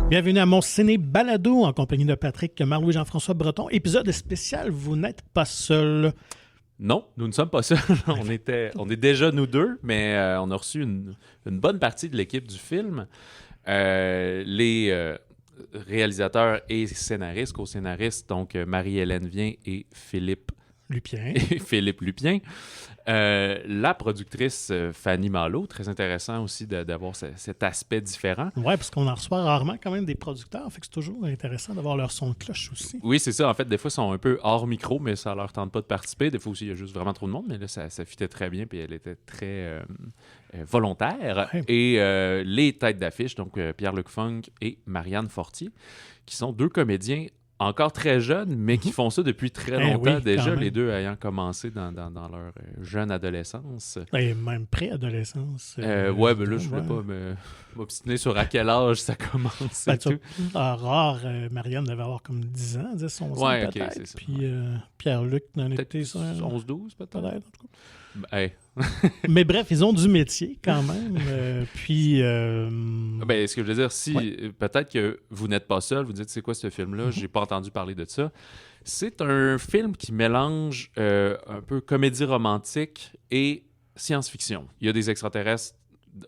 Bienvenue à mon ciné balado en compagnie de Patrick, Marc-Louis, Jean-François Breton. Épisode spécial, vous n'êtes pas seul. Non, nous ne sommes pas seuls. on est déjà nous deux, mais on a reçu une bonne partie de l'équipe du film. Les réalisateurs et scénaristes, co-scénaristes, donc Marie-Hélène Vien et Philippe Lupien. La productrice Fanny Malo, très intéressant aussi d'avoir cet aspect différent. Oui, parce qu'on en reçoit rarement quand même des producteurs, fait que c'est toujours intéressant d'avoir leur son de cloche aussi. Oui, c'est ça. En fait, des fois, ils sont un peu hors micro, mais ça leur tente pas de participer. Des fois aussi, il y a juste vraiment trop de monde, mais là, ça fitait très bien, puis elle était très volontaire. Ouais. Et les têtes d'affiche, donc Pierre-Luc Funk et Marianne Fortier, qui sont deux comédiens encore très jeunes, mais qui font ça depuis très longtemps déjà, les deux ayant commencé dans leur jeune adolescence. Et même pré-adolescence. Ouais, ben là, je ne voulais pas m'obstiner sur à quel âge ça commence. Rare, Marianne devait avoir comme 10 ans, 10, 11 ans peut-être. C'est ça. Puis Pierre-Luc en était 11-12 peut-être. En tout cas. Hey. Mais bref, ils ont du métier quand même. Puis. Ben, ce que je veux dire, si peut-être que vous n'êtes pas seul, vous dites c'est quoi ce film-là, j'ai pas entendu parler de ça. C'est un film qui mélange un peu comédie romantique et science-fiction. Il y a des extraterrestres,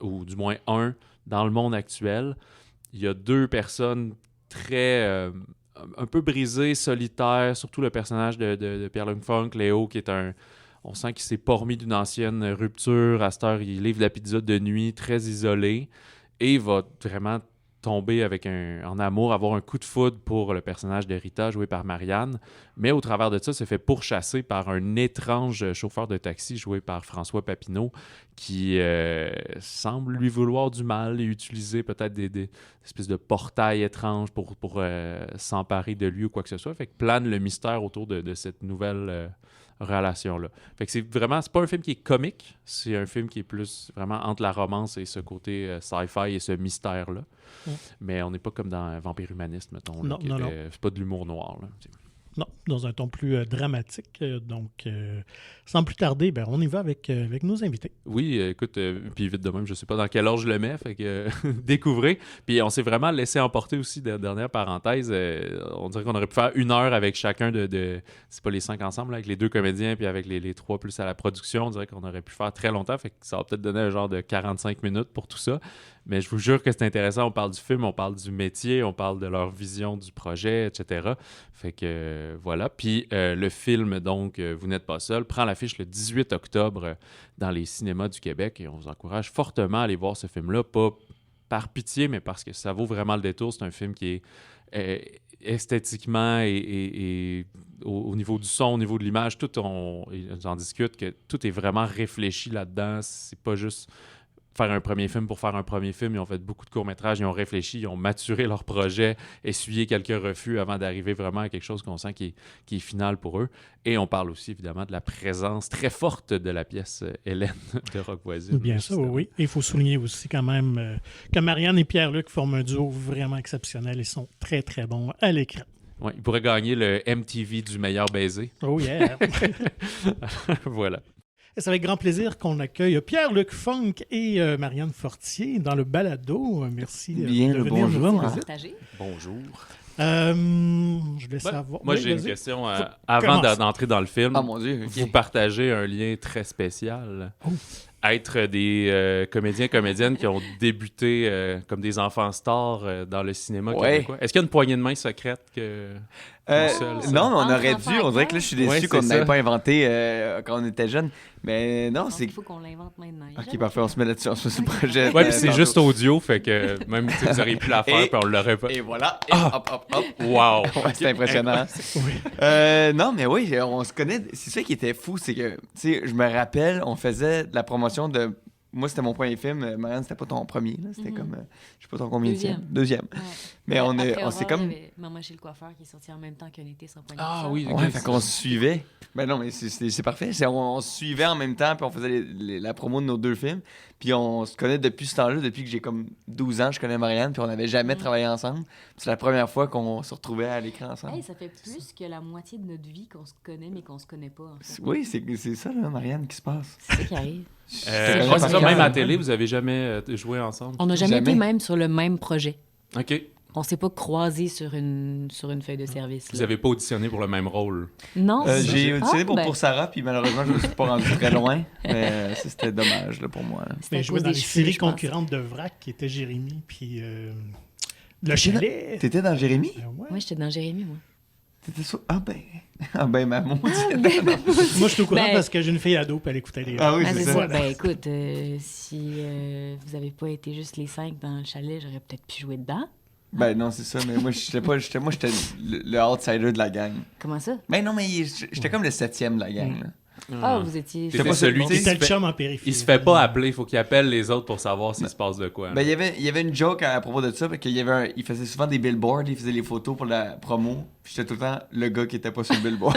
ou du moins un, dans le monde actuel. Il y a deux personnes très. Un peu brisées, solitaires, surtout le personnage de Pierre-Luc Funk, Léo, qui est un. On sent qu'il s'est pas remis d'une ancienne rupture. À cette heure, il livre la pizza de nuit, très isolé. Et il va vraiment tomber en amour, avoir un coup de foudre pour le personnage de Rita, joué par Marianne. Mais au travers de ça, se fait pourchasser par un étrange chauffeur de taxi, joué par François Papineau, qui semble lui vouloir du mal et utiliser peut-être des espèces de portails étranges pour s'emparer de lui ou quoi que ce soit. Fait que plane le mystère autour de cette nouvelle... relation-là. Fait que c'est pas un film qui est comique, c'est un film qui est plus vraiment entre la romance et ce côté sci-fi et ce mystère-là. Mais on n'est pas comme dans Vampire Humaniste, mettons. Non. C'est pas de l'humour noir, là. Non, dans un ton plus dramatique. Donc, sans plus tarder, on y va avec nos invités. Oui, écoute, puis vite de même, je sais pas dans quel ordre je le mets, fait que découvrez. Puis on s'est vraiment laissé emporter aussi, dernière parenthèse, on dirait qu'on aurait pu faire 1 heure avec chacun c'est pas les 5 ensemble, là, avec les 2 comédiens, puis avec les 3 plus à la production, on dirait qu'on aurait pu faire très longtemps, fait que ça va peut-être donner un genre de 45 minutes pour tout ça. Mais je vous jure que c'est intéressant, on parle du film, on parle du métier, on parle de leur vision du projet, etc. Fait que voilà. Puis le film, donc, Vous n'êtes pas seul, prend l'affiche le 18 octobre dans les cinémas du Québec et on vous encourage fortement à aller voir ce film-là, pas par pitié, mais parce que ça vaut vraiment le détour. C'est un film qui est esthétiquement et au niveau du son, au niveau de l'image, on en discute, que tout est vraiment réfléchi là-dedans. C'est pas juste... faire un premier film pour faire un premier film. Ils ont fait beaucoup de courts-métrages, ils ont réfléchi, ils ont maturé leur projet, essuyé quelques refus avant d'arriver vraiment à quelque chose qu'on sent qui est final pour eux. Et on parle aussi, évidemment, de la présence très forte de la pièce Hélène de Roch Voisine. Bien sûr, oui. Et il faut souligner aussi quand même que Marianne et Pierre-Luc forment un duo vraiment exceptionnel. Ils sont très, très bons à l'écran. Oui, ils pourraient gagner le MTV du meilleur baiser. Oh yeah! Voilà. Et c'est avec grand plaisir qu'on accueille Pierre-Luc Funk et Marianne Fortier dans le balado. Merci de venir nous partager. Bonjour. Je voulais savoir... Moi, j'ai une question. Avant d'entrer dans le film, mon Dieu, vous partagez un lien très spécial. Oh. Être des comédiennes qui ont débuté comme des enfants stars dans le cinéma québécois. Est-ce qu'il y a une poignée de main secrète que... non, mais on aurait dû. On dirait que là, je suis déçu qu'on n'avait pas inventé quand on était jeune. Mais non, c'est... Il faut qu'on l'invente maintenant. OK, parfait, on se met là-dessus, on se met sur le projet. Ouais, puis c'est juste audio, fait que même si vous auriez pu la faire, puis on l'aurait pas. Et voilà, et hop. Wow! Ouais, c'est impressionnant. Non, mais oui, on se connaît. C'est ça qui était fou, c'est que, tu sais, je me rappelle, on faisait de la promotion de... Moi, c'était mon premier film. Marianne, c'était pas ton premier. Là. C'était comme... je sais pas ton combien de Deuxième. Ouais. Mais on s'est comme... Maman chez le coiffeur qui est sorti en même temps qu'un été sans poignée. Ah oui, ouais, fait qu'on se suivait. Ben non, mais c'est parfait. On se suivait en même temps, puis on faisait la promo de nos 2 films. Puis on se connaît depuis ce temps-là, depuis que j'ai comme 12 ans, je connais Marianne, puis on n'avait jamais travaillé ensemble. C'est la première fois qu'on se retrouvait à l'écran ensemble. Hey, ça fait plus que la moitié de notre vie qu'on se connaît, mais qu'on se connaît pas. En fait. Oui, c'est ça, là, Marianne, qui se passe. C'est ça qui arrive. C'est ça, même à la télé, vous avez jamais joué ensemble? On n'a jamais été même sur le même projet. OK. on s'est pas croisés sur une feuille de service. Vous là. avez pas auditionné pour le même rôle. Non. J'ai auditionné ben, pour Sarah, puis malheureusement, je me suis pas rendu très loin. Mais ça, c'était dommage là, pour moi. Là. c'était à Mais joué cause dans des les cheveux, séries je pense. concurrentes de VRAC, qui était Jérémy, puis Le Chalet. T'étais dans Jérémy? Ouais. Moi, j'étais dans Jérémy, moi. T'étais sur... Ah ben, ma maudite. Moi, je suis au courant Ben- parce que j'ai une fille ado, puis elle écoutait les... Ah oui, Ah, c'est c'est ça. ça. Ben écoute, si vous avez pas été juste les 5 dans le chalet, j'aurais peut-être pu jouer dedans. Ben non, c'est ça, mais moi, j'étais le outsider de la gang. Comment ça? Ben non, mais j'étais comme le 7e de la gang, là. Ah, vous étiez... T'étais pas celui celui qui C'était se le fait... chum en périphérie. Il se fait pas appeler, il faut qu'il appelle les autres pour savoir s'il se passe de quoi. Ben, il y avait une joke à propos de ça, parce qu'il y avait il faisait souvent des billboards, il faisait les photos pour la promo, puis j'étais tout le temps le gars qui était pas sur le billboard.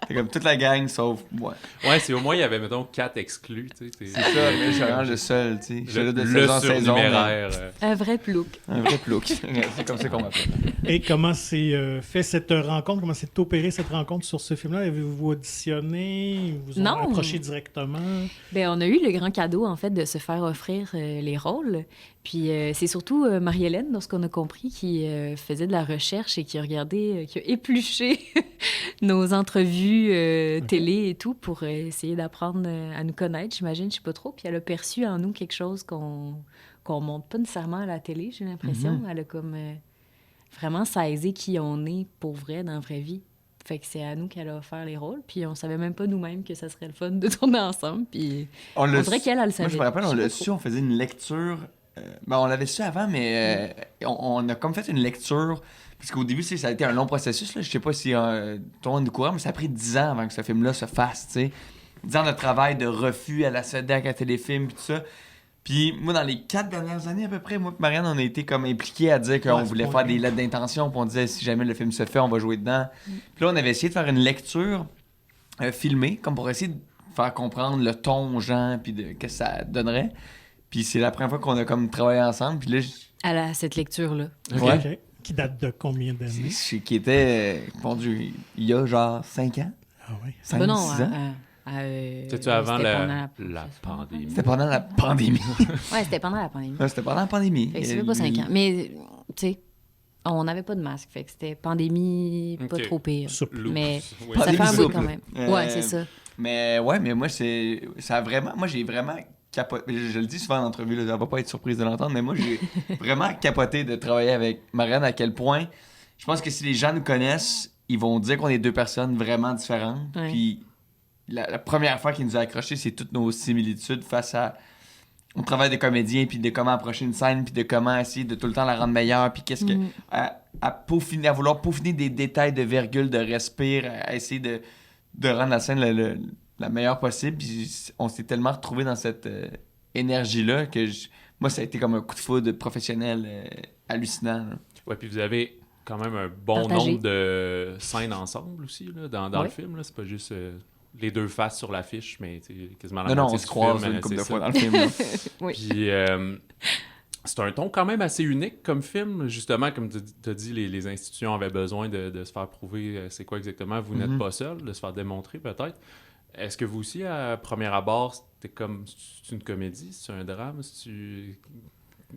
C'était comme toute la gang, sauf moi. Ouais, c'est au moins il y avait, mettons, 4 exclus. Tu sais, C'est ça, mais je suis vraiment le seul, tu sais. J'étais là de le saison en saison. mais surnuméraire. Un vrai plouc. Un vrai plouc. C'est comme ça qu'on m'appelle. Et comment s'est fait cette rencontre? Comment s'est opérée cette rencontre sur ce film-là? Avez-vous auditionné? Ils vous ont Non. approché directement? Ben, on a eu le grand cadeau, en fait, de se faire offrir les rôles. Puis c'est surtout Marie-Hélène, dans ce qu'on a compris, qui faisait de la recherche et qui a regardé, qui a épluché nos entrevues télé et tout pour essayer d'apprendre à nous connaître, j'imagine, je sais pas trop. Puis elle a perçu en nous quelque chose qu'on montre pas nécessairement à la télé, j'ai l'impression. Elle a comme vraiment saisi qui on est pour vrai dans la vraie vie. Fait que c'est à nous qu'elle a offert les rôles, puis on savait même pas nous-mêmes que ça serait le fun de tourner ensemble, puis on dirait qu'elle le savait. Moi, je me rappelle, on Je sais l'a pas su, on faisait une lecture. Ben, on l'avait su avant, mais on a comme fait une lecture. Parce qu'au début, ça a été un long processus. Là. Je sais pas si tout le monde est au courant, mais ça a pris 10 ans avant que ce film-là se fasse. T'sais. 10 ans de travail, de refus à la SEDAC, à Téléfilm, puis tout ça. Puis moi, dans les 4 dernières années à peu près, moi et Marianne, on a été comme impliqués à dire qu'on Ouais, voulait c'est faire pas des vrai. lettres d'intention, puis on disait si jamais le film se fait, on va jouer dedans. Puis là, on avait essayé de faire une lecture filmée, comme pour essayer de faire comprendre le ton aux gens, puis de qu'est-ce que ça donnerait. Puis c'est la première fois qu'on a comme travaillé ensemble. Puis là, Elle a cette lecture-là. Ouais. OK. Qui date de combien d'années? qui était, mon Dieu, il y a genre 5 ans, Ah oui. 5, Ben non, 6 ans. C'était-tu avant c'était la pendant pandémie? C'était pendant la pandémie. Ouais, c'était pendant la pandémie. Ouais, c'était pendant la pandémie. Fait que ça fait pas 5 ans. Mais, tu sais, on n'avait pas de masque. Fait que c'était pandémie, pas Ok. trop pire. Souple. Loup. Mais Oui. ça fait un bout souple. quand même. Euh, Ouais, c'est ça. Mais ouais, mais moi, ça a vraiment. Moi, j'ai vraiment capoté. Je le dis souvent en entrevue, là, elle va pas être surprise de l'entendre, mais moi, j'ai vraiment capoté de travailler avec Marianne à quel point. Je pense que si les gens nous connaissent, ils vont dire qu'on est deux personnes vraiment différentes. Ouais. Puis la première fois qu'il nous a accrochés, c'est toutes nos similitudes face à. On travaille de comédien, puis de comment approcher une scène, puis de comment essayer de tout le temps la rendre meilleure, puis qu'est-ce que. À vouloir peaufiner des détails de virgule, de respire, à essayer de rendre la scène la meilleure possible. Puis on s'est tellement retrouvés dans cette énergie-là que moi, ça a été comme un coup de foudre professionnel hallucinant. Là. Ouais, puis vous avez quand même un bon Partagé. nombre de scènes ensemble aussi, là, dans Ouais. le film. Là. C'est pas juste les deux faces sur l'affiche, mais quasiment la Non, non, moitié on se du croise film, une couple c'est de ça. fois dans le film. Là. Oui. Puis c'est un ton quand même assez unique comme film. Justement, comme tu as dit, les institutions avaient besoin de se faire prouver c'est quoi exactement. Vous n'êtes pas seul, de se faire démontrer peut-être. Est-ce que vous aussi, à premier abord, c'était comme... C'est une comédie? C'est un drame?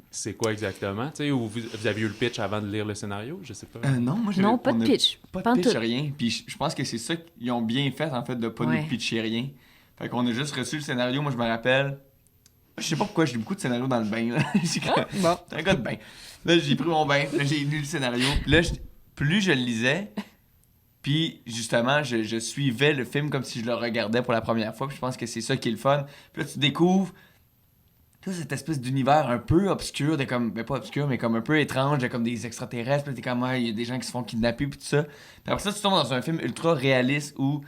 C'est quoi exactement? Tu sais, ou vous aviez eu le pitch avant de lire le scénario? Je sais pas. Non, moi, Non, pas de pitch. Pas Pas en de pitch, tout. rien. Puis je pense que c'est ça qu'ils ont bien fait, en fait, de pas Ouais. nous pitcher rien. Fait qu'on a juste reçu le scénario. Moi, je me rappelle... Je sais pas pourquoi j'ai beaucoup de scénarios dans le bain, là. Bon. T'es un gars de bain. Là, j'ai pris mon bain, là, j'ai lu le scénario. Puis là, plus je le lisais, puis justement, je suivais le film comme si je le regardais pour la première fois. Puis je pense que c'est ça qui est le fun. Puis là, tu découvres toute cette espèce d'univers un peu obscur, de comme, ben pas obscur, mais comme un peu étrange, de comme des extraterrestres. Puis là, t'es comme, il y a des gens qui se font kidnapper, puis tout ça. Puis après ça, tu tombes dans un film ultra réaliste où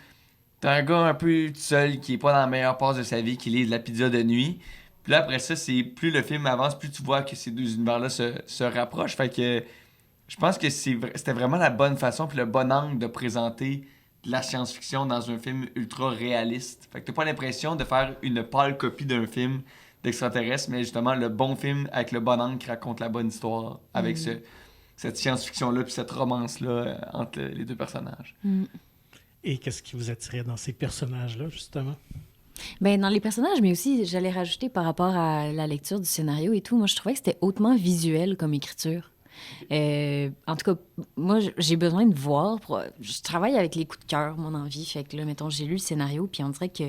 t'as un gars un peu tout seul qui est pas dans la meilleure passe de sa vie, qui lit de la pizza de nuit. Puis là, après ça, c'est plus le film avance, plus tu vois que ces deux univers-là se rapprochent. Fait que je pense que c'était vraiment la bonne façon puis le bon angle de présenter de la science-fiction dans un film ultra réaliste. Fait que t'as pas l'impression de faire une pâle copie d'un film d'extraterrestre, mais justement le bon film avec le bon angle qui raconte la bonne histoire avec cette science-fiction-là puis cette romance-là entre les deux personnages. Et qu'est-ce qui vous attirait dans ces personnages-là, justement? Ben, dans les personnages, mais aussi, j'allais rajouter par rapport à la lecture du scénario et tout, moi, je trouvais que c'était hautement visuel comme écriture. En tout cas, moi, j'ai besoin de voir. Je travaille avec les coups de cœur, mon envie. Fait que là, mettons, j'ai lu le scénario, puis on dirait que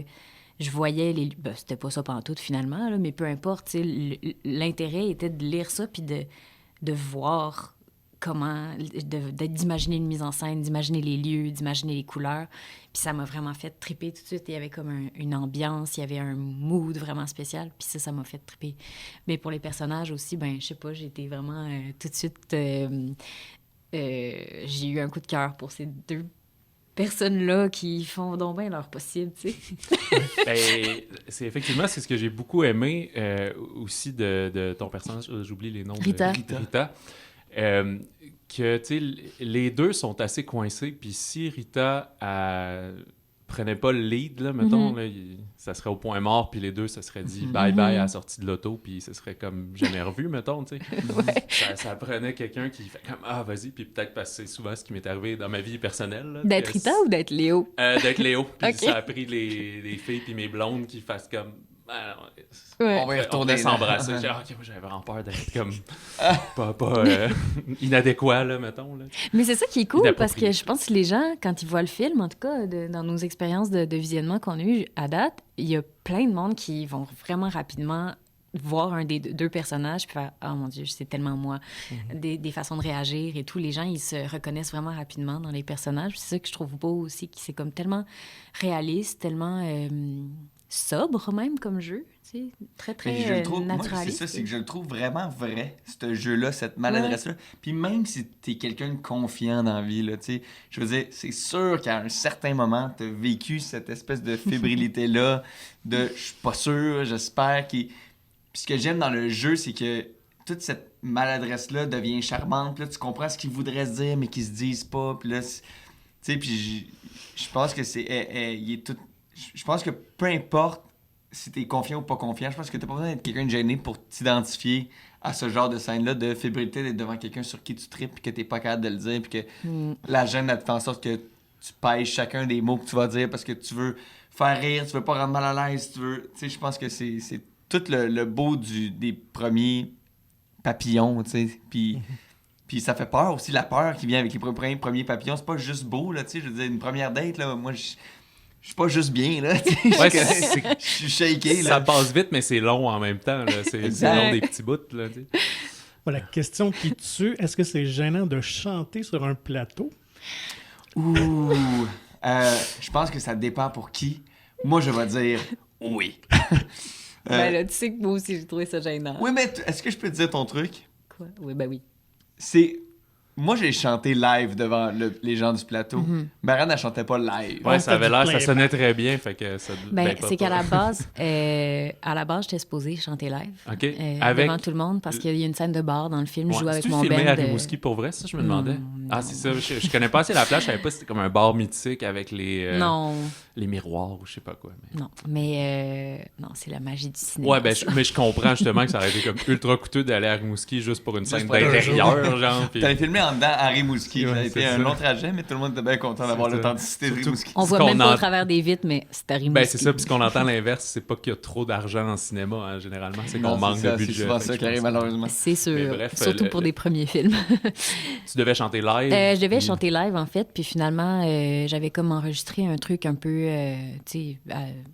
je voyais les... Ben, c'était pas ça pantoute, finalement, là, mais peu importe, tu sais, l'intérêt était de lire ça, puis de voir comment... d'imaginer une mise en scène, d'imaginer les lieux, d'imaginer les couleurs. Puis ça m'a vraiment fait triper tout de suite. Il y avait comme une ambiance, il y avait un mood vraiment spécial. Puis ça m'a fait triper. Mais pour les personnages aussi, ben je sais pas, j'ai été vraiment tout de suite... j'ai eu un coup de cœur pour ces deux personnes-là qui font donc bien leur possible, tu sais. Ben, c'est ce que j'ai beaucoup aimé aussi de ton personnage. J'oublie les noms. Rita. Rita. Que, tu sais, les deux sont assez coincés, puis si Rita prenait pas le lead, là, mettons, là, ça serait au point mort, puis les deux, ça serait dit bye-bye à la sortie de l'auto, puis ça serait comme jamais revu, mettons, tu sais. Ça prenait quelqu'un qui fait comme « Ah, vas-y », puis peut-être parce que c'est souvent ce qui m'est arrivé dans ma vie personnelle. Là, d'être Rita ou d'être Léo? D'être Léo, puis Okay. ça a pris les filles puis mes blondes qui fassent comme... On va y retourner. On s'embrasser. OK, moi, j'avais vraiment peur d'être comme pas inadéquat, là, mettons. Là. Mais c'est ça qui est cool, parce que je pense que les gens, quand ils voient le film, en tout cas, dans nos expériences de visionnement qu'on a eues à date, il y a plein de monde qui vont vraiment rapidement voir un des deux personnages puis faire « Oh mon Dieu, c'est tellement moi des façons de réagir et tout. Les gens, ils se reconnaissent vraiment rapidement dans les personnages. C'est ça que je trouve beau aussi, que c'est comme tellement réaliste, tellement... sobre même comme jeu, tu sais, très, très naturaliste. Moi, c'est ça, c'est que je le trouve vraiment vrai, ce jeu-là, cette maladresse-là. Puis même si t'es quelqu'un de confiant dans la vie, là, tu sais, je veux dire, c'est sûr qu'à un certain moment, t'as vécu cette espèce de fébrilité-là, de « je suis pas sûr, j'espère qu'il... » Puis ce que j'aime dans le jeu, c'est que toute cette maladresse-là devient charmante, puis là, tu comprends ce qu'ils voudraient se dire, mais qu'ils se disent pas, puis là, tu sais, puis je pense que c'est... il est tout... Je pense que peu importe si t'es confiant ou pas confiant, je pense que t'as pas besoin d'être quelqu'un de gêné pour t'identifier à ce genre de scène-là, de fébrilité, d'être devant quelqu'un sur qui tu tripes, puis que t'es pas capable de le dire, puis que la gêne, elle te fait en sorte que tu pèses chacun des mots que tu vas dire parce que tu veux faire rire, tu veux pas rendre mal à l'aise, tu veux... Tu sais, je pense que c'est tout le beau des premiers papillons, tu sais, puis ça fait peur aussi, la peur qui vient avec les premiers papillons, c'est pas juste beau, là, tu sais, je veux dire, une première date, là, moi, je suis pas juste bien, là. Ouais, je suis shaké, là. Ça passe vite, mais c'est long en même temps. Là. C'est long des petits bouts. Là, tu sais. Voilà, question qui tue. Est-ce que c'est gênant de chanter sur un plateau? Ouh! Je pense que ça dépend pour qui. Moi, je vais dire oui. Ben là, tu sais que moi aussi, j'ai trouvé ça gênant. Oui, mais est-ce que je peux te dire ton truc? Quoi? Oui, ben oui. C'est... Moi, j'ai chanté live devant les gens du plateau. Marianne, elle chantait pas live. Ouais, ça avait l'air, ça sonnait très bien. Fait que ça, c'est qu'à la base, j'étais supposée chanter live. OK. Devant tout le monde, parce qu'il y a une scène de bar dans le film. Je joue avec mon band. Tu filmais à Rimouski pour vrai, ça, je me demandais? Ah, c'est ça. Je connais pas assez la plage. Je savais pas si c'était comme un bar mythique avec les miroirs ou je sais pas quoi. Mais... Non, mais non, c'est la magie du cinéma. Ouais, mais je comprends justement que ça aurait été comme ultra coûteux d'aller à Rimouski juste pour une scène d'intérieur, genre. Puis... T'avais filmé en dedans à Rimouski. Ouais, ça a été un long trajet, mais tout le monde était bien content d'avoir l'authenticité de Rimouski. On voit même pas au travers des vitres, mais c'est à Rimouski. Ben, c'est ça, puis ce qu'on entend l'inverse, c'est pas qu'il y a trop d'argent en cinéma, hein, généralement. C'est qu'on manque de budget. C'est souvent ça qui arrive, malheureusement. C'est sûr. Bref, surtout pour des premiers films. Tu devais chanter live? Je devais chanter live, en fait, puis finalement, j'avais comme enregistré un truc un peu, tu sais,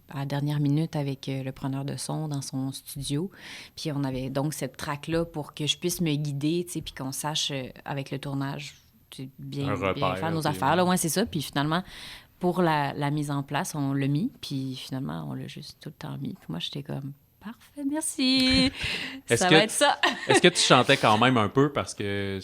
à la dernière minute avec le preneur de son dans son studio. Puis on avait donc cette track-là pour que je puisse me guider, tu sais, puis qu'on sache avec le tournage bien faire nos affaires. Là. Ouais, c'est ça. Puis finalement, pour la mise en place, on l'a mis. Puis finalement, on l'a juste tout le temps mis. Puis moi, j'étais comme... Parfait, merci. Ça va être ça. Est-ce que tu chantais quand même un peu parce que...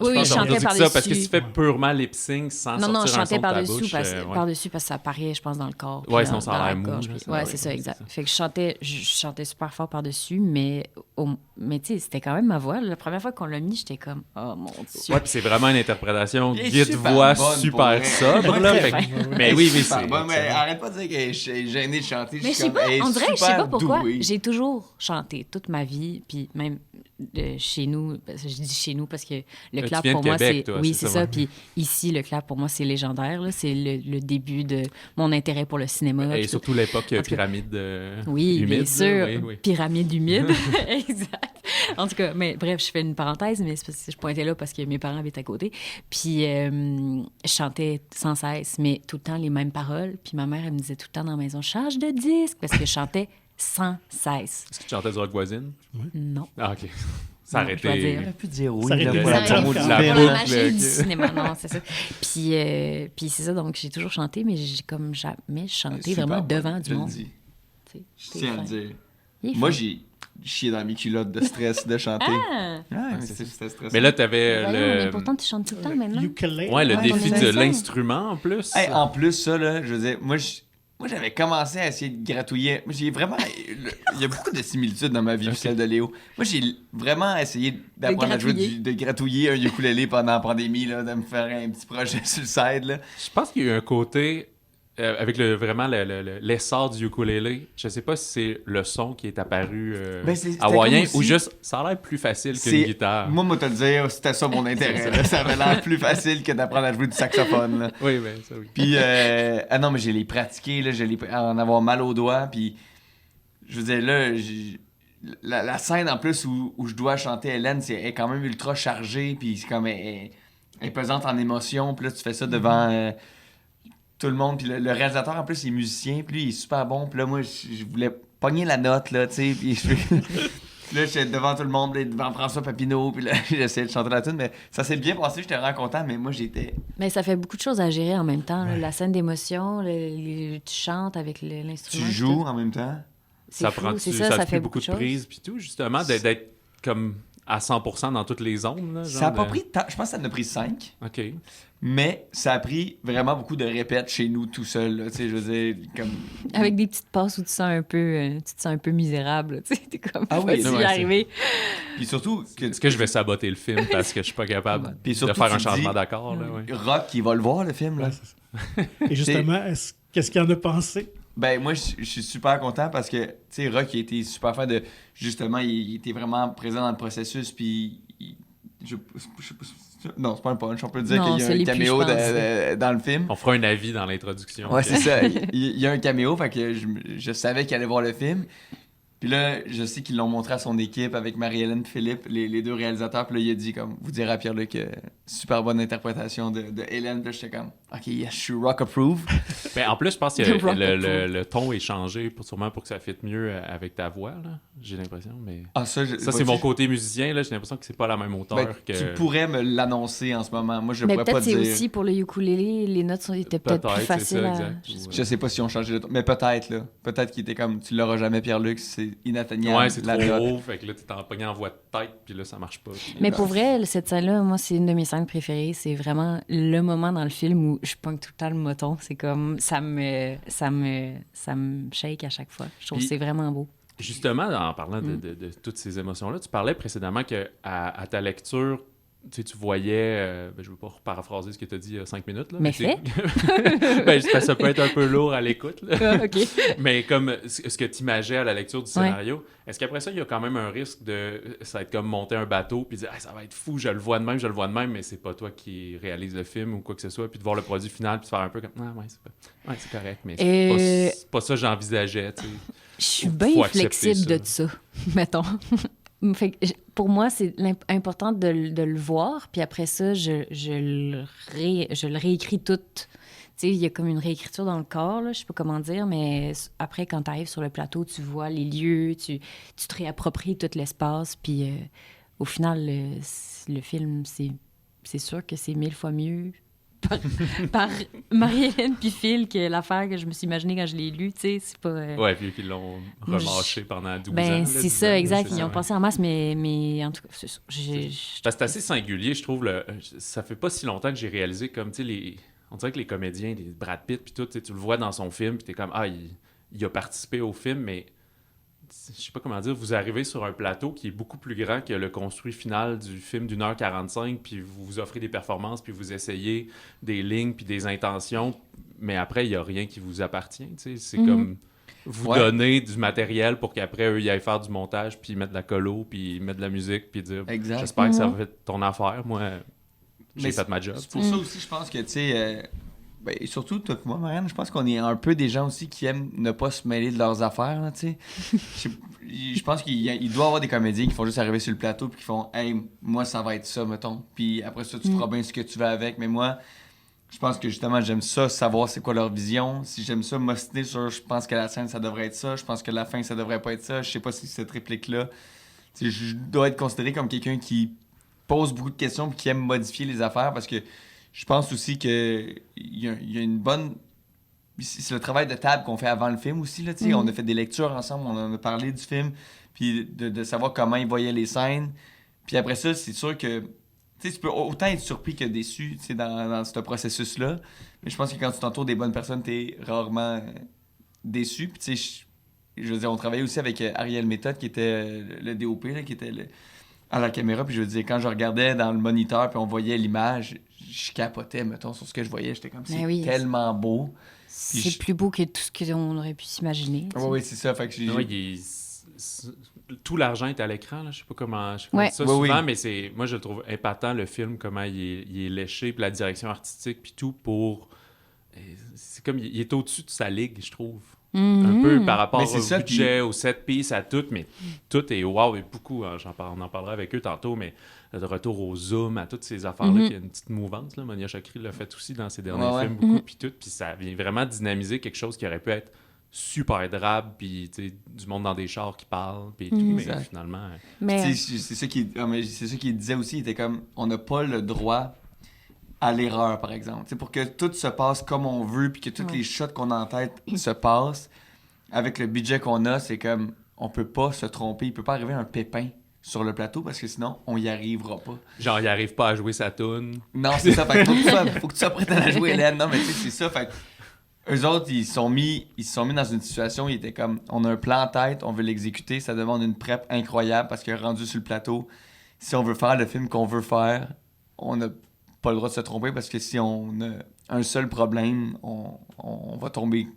Oui, je chantais par-dessus. Parce que si tu fais purement lip-sync sans sortir un son de ta bouche... Non, je chantais par-dessus parce que ça paraît, je pense, dans le corps. Ouais, sinon ça a l'air mou. Ouais, c'est ça, exact. Fait que je chantais super fort par-dessus, mais tu sais, c'était quand même ma voix. La première fois qu'on l'a mis, j'étais comme, oh mon Dieu. Ouais, puis c'est vraiment une interprétation guide-voix super sobre. Mais oui, mais c'est... Mais arrête pas de dire que je suis gêné de chanter. Mais je sais pas, on dirait, je sais pas pourquoi. J'ai toujours chanté toute ma vie, puis même chez nous, je dis chez nous parce que le Tu clap viens de pour moi, Québec, c'est... toi, Oui, c'est c'est ça, ça. ouais. Puis ici, le clap pour moi, c'est légendaire. Là. C'est le début de mon intérêt pour le cinéma. Et puis surtout l'époque En tout cas, pyramide oui, humide. bien là. sûr. Oui, oui. Pyramide humide. Exact. En tout cas, mais bref, je fais une parenthèse, mais c'est parce que je pointais là parce que mes parents habitaient à côté. Puis je chantais sans cesse, mais tout le temps les mêmes paroles. Puis ma mère, elle me disait tout le temps dans la maison, change de disque, parce que je chantais sans cesse. Est-ce que tu chantais du rock voisine? Non. Ah, OK. Ça Non, je dois arrêtait. dire. On aurait pu dire oui. Ça aurait là, été pour la la promo promo du du la C'est film. boucle, la magie du que- cinéma, non, c'est ça. Puis c'est ça, donc j'ai toujours chanté, mais j'ai comme jamais chanté Super vraiment bon, devant je du le monde. dis. Tu sais, Je t'es tiens à fin. le dire. Il est Moi, fin. j'ai chié dans mes culottes de stress de chanter. Ah! Ouais, c'est c'était stressant. Mais là, t'avais Voyons, mais le... pourtant, tu chantes tout le temps maintenant. Ukulele. Ouais, le Ouais, défi ton de émission. l'instrument, en plus. Hey, en plus, ça, là, je veux dire, moi, j'avais commencé à essayer de gratouiller. Moi, j'ai vraiment. Il y a beaucoup de similitudes dans ma vie, puis celle de Léo. Moi, j'ai vraiment essayé d'apprendre à jouer de gratouiller un ukulélé pendant la pandémie, là, de me faire un petit projet sur le side, là. Je pense qu'il y a eu un côté, avec vraiment l'essor du ukulélé, je sais pas si c'est le son qui est apparu Ben, c'était hawaïen comme aussi- ou juste, ça a l'air plus facile qu'une C'est- guitare. Moi, moi, te le dire, c'était ça mon intérêt. Là. Ça avait l'air plus facile que d'apprendre à jouer du saxophone, là. Oui, ben ça oui. Puis, ah non, mais j'ai les pratiqué, là, en avoir mal aux doigts, puis je veux dire, là, la scène en plus où je dois chanter Hélène, est quand même ultra chargée, puis c'est comme, elle est pesante en émotion, puis là, tu fais ça devant tout le monde, puis le réalisateur, en plus, il est musicien, puis lui, il est super bon, puis là, moi, je voulais pogner la note, là, tu sais, puis là, j'étais devant tout le monde, puis devant François Papineau, puis là, j'essayais de chanter la tune, mais ça s'est bien passé, j'étais vraiment content, mais moi, j'étais... Mais ça fait beaucoup de choses à gérer en même temps. Là. La scène d'émotion, tu chantes avec Tu l'instrument. joues tout. en même temps? C'est fou, c'est ça ça te fait beaucoup de choses. prises puis tout, justement, d'être comme à 100% dans toutes les zones. Là, Ça a genre pas de- pris tant, je pense que ça en a pris 5, OK. mais ça a pris vraiment beaucoup de répètes chez nous tout seul, là, tu sais, je veux dire, comme... Avec des petites passes où tu te sens un peu misérable. Tu sais, t'es comme, Ah oui, vas-y, ouais, y arriver. Puis surtout... Est-ce que je vais saboter le film parce que je suis pas capable Puis de surtout, faire tu un te changement dis- d'accord? Là, ouais. Rock, il va le voir, le film, là. Ouais, c'est ça. Et justement, qu'est-ce qu'il en a pensé? Ben, moi, je suis super content parce que, tu sais, Rock, il a été super fan de... Justement, il était vraiment présent dans le processus, puis... non, c'est pas un punch. On peut dire Non, qu'il y a ça un l'est plus, caméo je pense. dans le film. On fera un avis dans l'introduction. Ouais, que- c'est ça. Il y a un caméo, fait que je savais qu'il allait voir le film. Puis là, je sais qu'ils l'ont montré à son équipe avec Marie-Hélène et Philippe, les deux réalisateurs. Puis là, il a dit, comme, vous direz à Pierre-Luc, super bonne interprétation de Hélène. Puis là, j'étais comme, OK, yes, je suis rock approved. Ben, en plus, je pense que Le rock le ton est changé sûrement pour que ça fitte mieux avec ta voix, là. J'ai l'impression, mais... Ah, ça, Ça, c'est mon côté musicien, là. J'ai l'impression que c'est pas la même hauteur Ben, que... Tu pourrais me l'annoncer en ce moment. Moi, je Mais pourrais pas peut-être c'est dire. aussi pour le ukulélé, les notes étaient peut-être plus c'est ça, faciles à... exact. Je sais pas si on changé le ton. Mais peut-être, là. Peut-être qu'il était comme, tu l'auras jamais, Pierre-Luc, c'est inatteignable. Ouais, c'est la trop note. haut, fait que là, t'es pogné en voix de tête, puis là, ça marche pas. Puis- Mais pour vrai, cette scène-là, moi, c'est une de mes scènes préférées. C'est vraiment le moment dans le film où je pogne tout le temps le moton. C'est comme, ça me shake à chaque fois. Je trouve que Puis- c'est vraiment beau. Justement, en parlant de toutes ces émotions-là, tu parlais précédemment que à ta lecture, tu voyais, je ne veux pas paraphraser ce que tu as dit il y a 5 minutes. Là, Mais ben, ça peut être un peu lourd à l'écoute. Là. Ah, OK. Mais comme ce que tu imaginais à la lecture du scénario, est-ce qu'après ça, il y a quand même un risque de ça va être comme monter un bateau puis dire ça va être fou, je le vois de même, mais c'est pas toi qui réalise le film ou quoi que ce soit, puis de voir le produit final puis de faire un peu comme c'est correct, mais c'est pas ça que j'envisageais. Tu sais. Je suis Faut bien accepter flexible ça. de ça, mettons. Fait que pour moi, c'est important de le voir, puis après ça, je le réécris tout. Tu sais, il y a comme une réécriture dans le corps, là, je sais pas comment dire, mais après, quand tu arrives sur le plateau, tu vois les lieux, tu te réappropries tout l'espace, puis au final, le film, c'est sûr que c'est 1000 fois mieux par Marie-Hélène puis Phil que l'affaire que je me suis imaginée quand je l'ai lu, tu sais, c'est pas... Ouais, puis qu'ils l'ont Moi, remâché pendant 12 ans. Ben, là, c'est 10 ça, ans, exact. c'est Ils ça, ont ouais. pensé en masse, mais en tout cas, c'est ça. Parce que c'est assez singulier, je trouve. Ça fait pas si longtemps que j'ai réalisé comme, tu sais, on dirait que les comédiens, les Brad Pitt, puis tout, tu le vois dans son film, puis t'es comme, il a participé au film, mais je sais pas comment dire, vous arrivez sur un plateau qui est beaucoup plus grand que le construit final du film d'1h45, puis vous vous offrez des performances, puis vous essayez des lignes, puis des intentions, mais après, il y a rien qui vous appartient, tu sais. C'est comme... vous donner du matériel pour qu'après, eux, ils aillent faire du montage, puis mettre de la colo, puis mettre de la musique, puis dire Exact. j'espère que ça va être ton affaire. Moi, j'ai fait ma job. C'est pour ça aussi, je pense que, tu sais, surtout toi et moi, Marianne, je pense qu'on est un peu des gens aussi qui aiment ne pas se mêler de leurs affaires, là, tu sais. Je pense qu'il doit y avoir des comédiens qui font juste arriver sur le plateau puis qui font « Hey, moi, ça va être ça, mettons. » Puis après ça, tu feras bien ce que tu veux avec. Mais moi, je pense que justement, j'aime ça, savoir c'est quoi leur vision. Si j'aime ça, m'ostiner sur « Je pense que la scène, ça devrait être ça. Je pense que la fin, ça devrait pas être ça. Je sais pas si cette réplique-là... » Tu sais, je dois être considéré comme quelqu'un qui pose beaucoup de questions et qui aime modifier les affaires parce que je pense aussi que il y a une bonne... C'est le travail de table qu'on fait avant le film aussi. Là, on a fait des lectures ensemble, on en a parlé du film, puis de savoir comment ils voyaient les scènes. Puis après ça, c'est sûr que tu peux autant être surpris que déçu dans ce processus-là. Mais je pense que quand tu t'entoures des bonnes personnes, t'es rarement déçu. Puis tu sais, je veux dire, on travaillait aussi avec Ariel Méthode, qui était le DOP, là, qui était à la caméra. Puis je veux dire, quand je regardais dans le moniteur, puis on voyait l'image, je capotais, mettons, sur ce que je je j'étais comme, c'est tellement beau. C'est plus beau que tout ce qu'on aurait pu s'imaginer. Oui, c'est ça. Fait que tout l'argent est à l'écran. Là. Je sais pas comment je dis ça souvent, mais moi, je le trouve épatant, le film, comment il est léché, puis la direction artistique, puis tout pour... C'est comme, il est au-dessus de sa ligue, je trouve. Un peu par rapport au budget, au set piece, à tout, mais tout est wow, et beaucoup, on en parlera avec eux tantôt, mais de retour au zoom, à toutes ces affaires-là, puis il y a une petite mouvance, là. Monia Chokri l'a fait aussi dans ses derniers films, beaucoup, puis tout, puis ça vient vraiment dynamiser quelque chose qui aurait pu être super drabe, puis du monde dans des chars qui parlent, puis tout, mais finalement... C'est ça qu'il disait aussi, il était comme, on n'a pas le droit à l'erreur, par exemple. T'sais, pour que tout se passe comme on veut, puis que tous les shots qu'on a en tête se passent, avec le budget qu'on a, c'est comme, on peut pas se tromper, il peut pas arriver un pépin sur le plateau, parce que sinon, on y arrivera pas. Genre, il arrive pas à jouer sa toune. Non, c'est ça, fait que faut que tu sois prêt à la jouer, Hélène. Non, mais tu sais, c'est ça, fait que eux autres, ils se sont mis dans une situation où ils étaient comme, on a un plan en tête, on veut l'exécuter, ça demande une prep incroyable, parce que rendu sur le plateau, si on veut faire le film qu'on veut faire, on n'a pas le droit de se tromper, parce que si on a un seul problème, on va tomber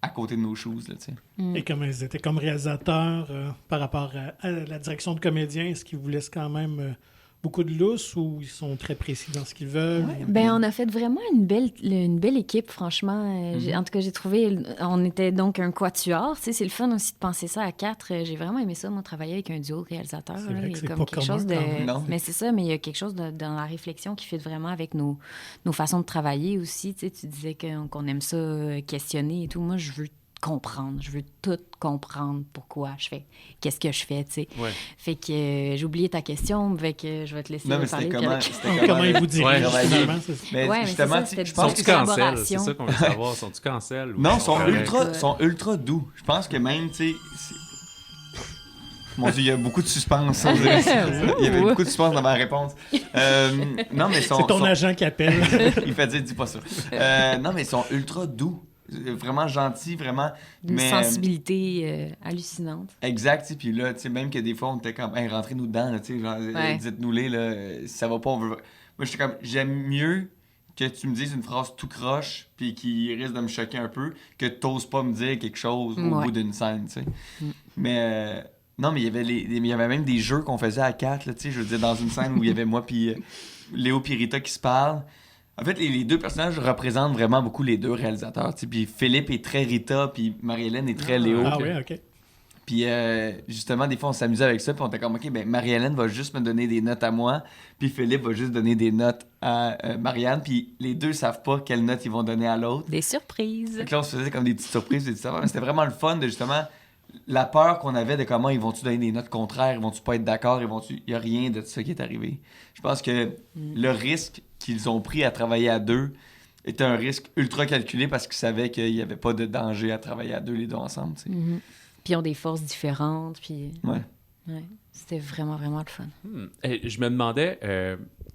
à côté de nos choses, là, tu sais. Et comme ils étaient comme réalisateurs par rapport à la direction de comédien, est-ce qu'ils vous laissent quand même beaucoup de lousse ou ils sont très précis dans ce qu'ils veulent? Ben, on a fait vraiment une belle équipe, franchement. En tout cas, j'ai trouvé... On était donc un quatuor. Tu sais, c'est le fun aussi de penser ça à 4. J'ai vraiment aimé ça, moi, travailler avec un duo de réalisateurs. C'est vrai que c'est comme pas quelque commun, chose quand même. Non. Mais c'est ça, mais il y a quelque chose dans la réflexion qui fit vraiment avec nos façons de travailler aussi. Tu sais, tu disais qu'on aime ça questionner et tout. Moi, je veux comprendre. Je veux tout comprendre pourquoi je fais. Qu'est-ce que je fais, tu sais. Ouais. Fait que j'ai oublié ta question, fait que je vais te laisser parler. Comment ils vous dirigent, finalement? Mais justement, je pense sont-tu cancel? C'est ça qu'on veut savoir. Sont-tu cancel? Non, ils sont ultra doux. Je pense que même, tu sais... Mon Dieu, il y a beaucoup de suspense. Il y avait beaucoup de suspense dans ma réponse. Non, mais c'est ton agent qui appelle. Il fait dire, dis pas ça. Non, mais ils sont ultra doux. Vraiment gentils, vraiment. Une sensibilité hallucinante. Exact, puis là, tu sais, même que des fois, on était comme, hey, rentrez-nous dedans, tu sais, genre, dites-nous-les, là, si ça va pas, on veut... Moi, j'étais comme, j'aime mieux que tu me dises une phrase tout croche, puis qui risque de me choquer un peu, que t'oses pas me dire quelque chose au bout d'une scène, tu sais. Mais... Non, mais il y avait même des jeux qu'on faisait à 4, là, tu sais, je veux dire, dans une scène où il y avait moi puis Léo puis Rita qui se parlent. En fait, les deux personnages représentent vraiment beaucoup les deux réalisateurs, tu sais, puis Philippe est très Rita, puis Marie-Hélène est très Léo. Ah oui, OK. Puis justement, des fois, on s'amusait avec ça, puis on était comme, OK, ben Marie-Hélène va juste me donner des notes à moi, puis Philippe va juste donner des notes à Marianne, puis les deux savent pas quelles notes ils vont donner à l'autre. Des surprises. Donc là, on se faisait comme des petites surprises, des petites affaires, mais c'était vraiment le fun de justement... La peur qu'on avait de comment ils vont-tu donner des notes contraires, ils vont-tu pas être d'accord, il n'y a rien de ça qui est arrivé. Je pense que le risque qu'ils ont pris à travailler à deux était un risque ultra calculé parce qu'ils savaient qu'il n'y avait pas de danger à travailler à deux, les deux ensemble. Tu sais. Puis ils ont des forces différentes, puis... Ouais. C'était vraiment, vraiment le fun. Et je me demandais,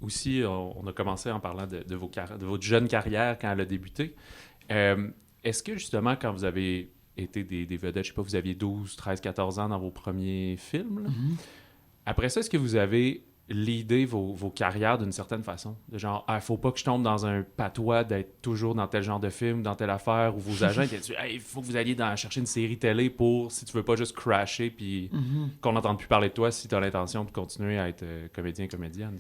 aussi, on a commencé en parlant de votre jeune carrière quand elle a débuté. Est-ce que justement, quand vous avez... été des vedettes, je sais pas, vous aviez 12, 13, 14 ans dans vos premiers films. Là. Après ça, est-ce que vous avez leader vos carrières d'une certaine façon. De genre, faut pas que je tombe dans un patois d'être toujours dans tel genre de film, dans telle affaire, où vos agents disent il faut que vous alliez chercher une série télé pour, si tu veux pas juste crasher puis qu'on n'entende plus parler de toi si tu as l'intention de continuer à être comédienne.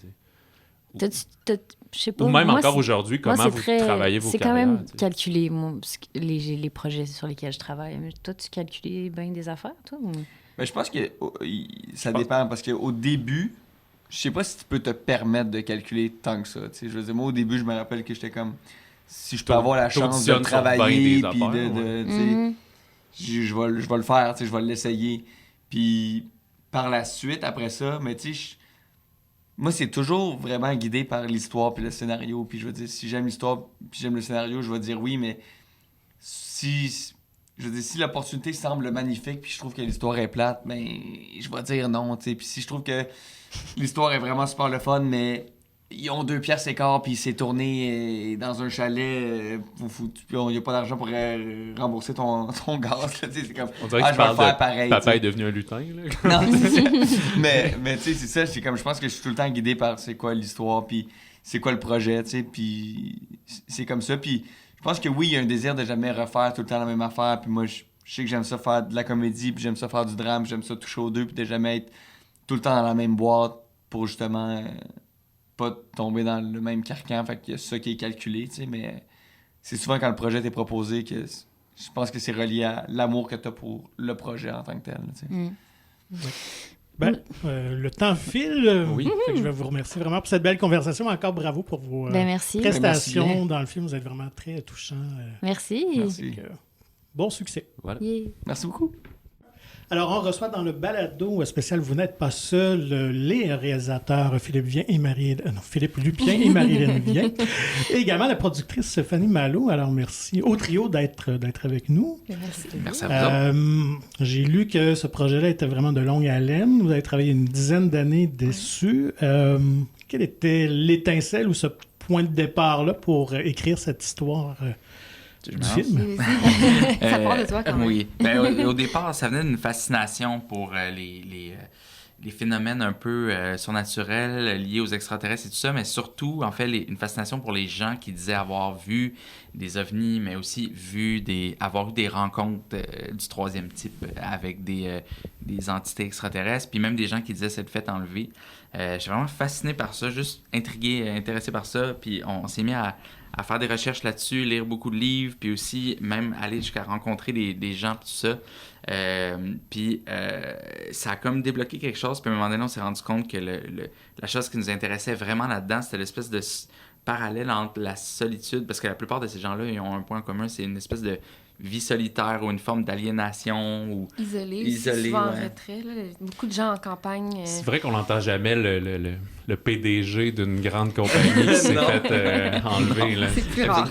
Je sais pas. Ou même moi, encore aujourd'hui, comment vous travaillez vos carrières. C'est quand même calculé, moi, les projets sur lesquels je travaille. Mais toi, tu calcules bien des affaires, toi? Ou... Mais je pense que ça dépend, parce qu'au début, je sais pas si tu peux te permettre de calculer tant que ça. Je veux dire, moi, au début, je me rappelle que j'étais comme... Si je peux avoir la chance de travailler, puis je vais le faire, je vais l'essayer. Puis par la suite, après ça, mais tu sais... Moi, c'est toujours vraiment guidé par l'histoire puis le scénario. Puis je veux dire, si j'aime l'histoire puis j'aime le scénario, je vais dire oui, mais si l'opportunité semble magnifique puis je trouve que l'histoire est plate, ben je vais dire non, tu sais. Puis si je trouve que l'histoire est vraiment super le fun, mais ils ont 2 piastres et quart puis c'est tourné dans un chalet, il n'y a pas d'argent pour rembourser ton gaz, là, c'est comme, on dirait que je vais le faire pareil. Papa t'sais. est devenu un lutin, là. Non, c'est ça. mais tu sais, c'est ça, c'est comme, je pense que je suis tout le temps guidé par c'est quoi l'histoire puis c'est quoi le projet, tu sais, puis c'est comme ça. Puis je pense que oui, il y a un désir de jamais refaire tout le temps la même affaire, puis moi, je sais que j'aime ça faire de la comédie, puis j'aime ça faire du drame, puis j'aime ça toucher aux deux, puis de jamais être tout le temps dans la même boîte pour justement... pas tomber dans le même carcan, fait qu'il y a ça qui est calculé, tu sais, mais c'est souvent quand le projet t'est proposé que je pense que c'est relié à l'amour que t'as pour le projet en tant que tel, tu sais. Ben, le temps file. Oui. Fait que je vais vous remercier vraiment pour cette belle conversation. Encore bravo pour vos merci. prestations Merci. dans le film. Vous êtes vraiment très touchants. Merci. Merci. Bon succès. Voilà. Yeah. Merci beaucoup. Alors, on reçoit dans le balado spécial Vous n'êtes pas seul les réalisateurs Philippe Lupien et Marie-Hélène Vien, et également la productrice Fanny Malo. Alors, merci au trio d'être avec nous. Merci. Merci à vous. J'ai lu que ce projet-là était vraiment de longue haleine. Vous avez travaillé une dizaine d'années dessus. Quelle était l'étincelle ou ce point de départ-là pour écrire cette histoire du film? Ça part de toi quand même. Oui. Ben, au départ, ça venait d'une fascination pour les phénomènes un peu surnaturels liés aux extraterrestres et tout ça, mais surtout, en fait, une fascination pour les gens qui disaient avoir vu des ovnis, mais aussi avoir eu des rencontres du troisième type avec des entités extraterrestres, puis même des gens qui disaient s'être fait enlever. J'étais vraiment fasciné par ça, juste intrigué, intéressé par ça, puis on s'est mis à faire des recherches là-dessus, lire beaucoup de livres, puis aussi même aller jusqu'à rencontrer des gens, tout ça. Puis ça a comme débloqué quelque chose, puis à un moment donné, on s'est rendu compte que la chose qui nous intéressait vraiment là-dedans, c'était l'espèce de parallèle entre la solitude, parce que la plupart de ces gens-là, ils ont un point commun, c'est une espèce de vie solitaire ou une forme d'aliénation ou isolé, souvent en retrait. Là. Beaucoup de gens en campagne. C'est vrai qu'on n'entend jamais le PDG d'une grande compagnie qui s'est fait enlever. Là. C'est plus rare.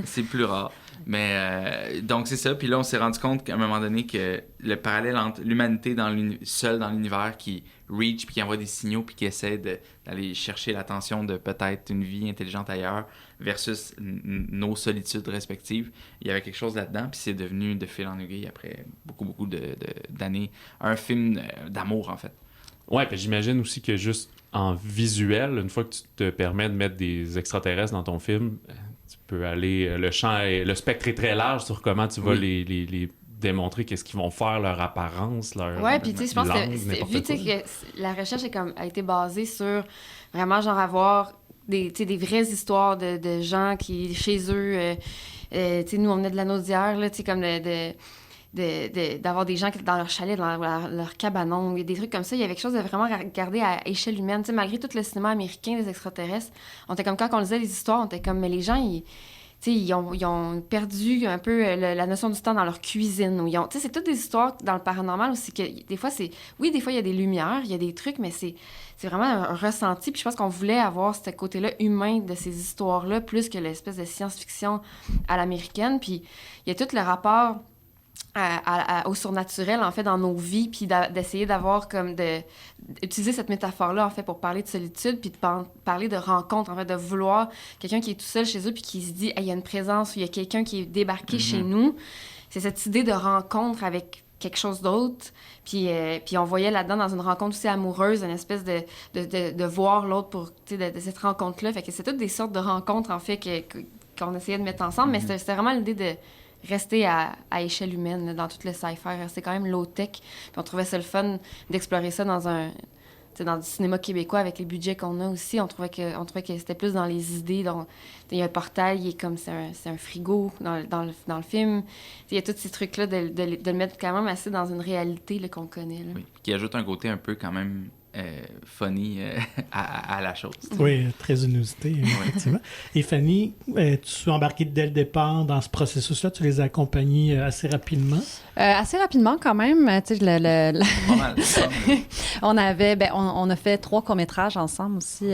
C'est plus rare. Mais donc c'est ça. Puis là, on s'est rendu compte qu'à un moment donné que le parallèle entre l'humanité seule dans l'univers qui reach puis qui envoie des signaux puis qui essaie d'aller chercher l'attention de peut-être une vie intelligente ailleurs versus nos solitudes respectives, il y avait quelque chose là-dedans. Puis c'est devenu de fil en aiguille après beaucoup d'années un film d'amour en fait. Ouais, puis j'imagine aussi que juste en visuel, une fois que tu te permets de mettre des extraterrestres dans ton film, tu peux aller... Le spectre est très large sur comment tu vas les démontrer qu'est-ce qu'ils vont faire, leur apparence, leur ouais, puis tu sais, je pense langue, vu que la recherche a été basée sur vraiment genre avoir des vraies histoires de gens qui, chez eux, tu sais, nous, on venait de la Naudière, là, tu sais, comme d'avoir des gens dans leur chalet, dans leur cabanon, des trucs comme ça. Il y avait quelque chose de vraiment regardé à échelle humaine. Tu sais, malgré tout le cinéma américain des extraterrestres, on était comme quand on lisait les histoires, on était comme, mais les gens, ils ont perdu un peu la notion du temps dans leur cuisine. C'est toutes des histoires dans le paranormal aussi que des fois, des fois, il y a des lumières, il y a des trucs, mais c'est vraiment un ressenti. Puis je pense qu'on voulait avoir ce côté-là humain de ces histoires-là, plus que l'espèce de science-fiction à l'américaine. Puis il y a tout le rapport au surnaturel, en fait, dans nos vies, puis d'essayer d'avoir comme utiliser cette métaphore-là, en fait, pour parler de solitude, puis de parler de rencontre, en fait, de vouloir quelqu'un qui est tout seul chez eux, puis qui se dit, hey, il y a une présence, ou il y a quelqu'un qui est débarqué chez nous. C'est cette idée de rencontre avec quelque chose d'autre. Puis on voyait là-dedans, dans une rencontre aussi amoureuse, une espèce de voir l'autre pour, de cette rencontre-là. Fait que c'est toutes des sortes de rencontres, en fait, qu'on essayait de mettre ensemble, mais c'était vraiment l'idée de rester à échelle humaine là, dans tout le sci-fi, rester quand même low-tech. Puis on trouvait ça le fun d'explorer ça dans du cinéma québécois avec les budgets qu'on a aussi. On trouvait que c'était plus dans les idées. Donc, il y a un portail, c'est un frigo dans le film. Il y a tous ces trucs-là de le mettre quand même assez dans une réalité là, qu'on connaît. Là. Oui, qui ajoute un côté un peu quand même funny à la chose. Oui, très inusité, effectivement. Et Fanny, tu es embarquée dès le départ dans ce processus-là. Tu les as accompagnés assez rapidement? Assez rapidement, quand même. Tu sais, Pas mal. on a fait 3 courts-métrages ensemble aussi,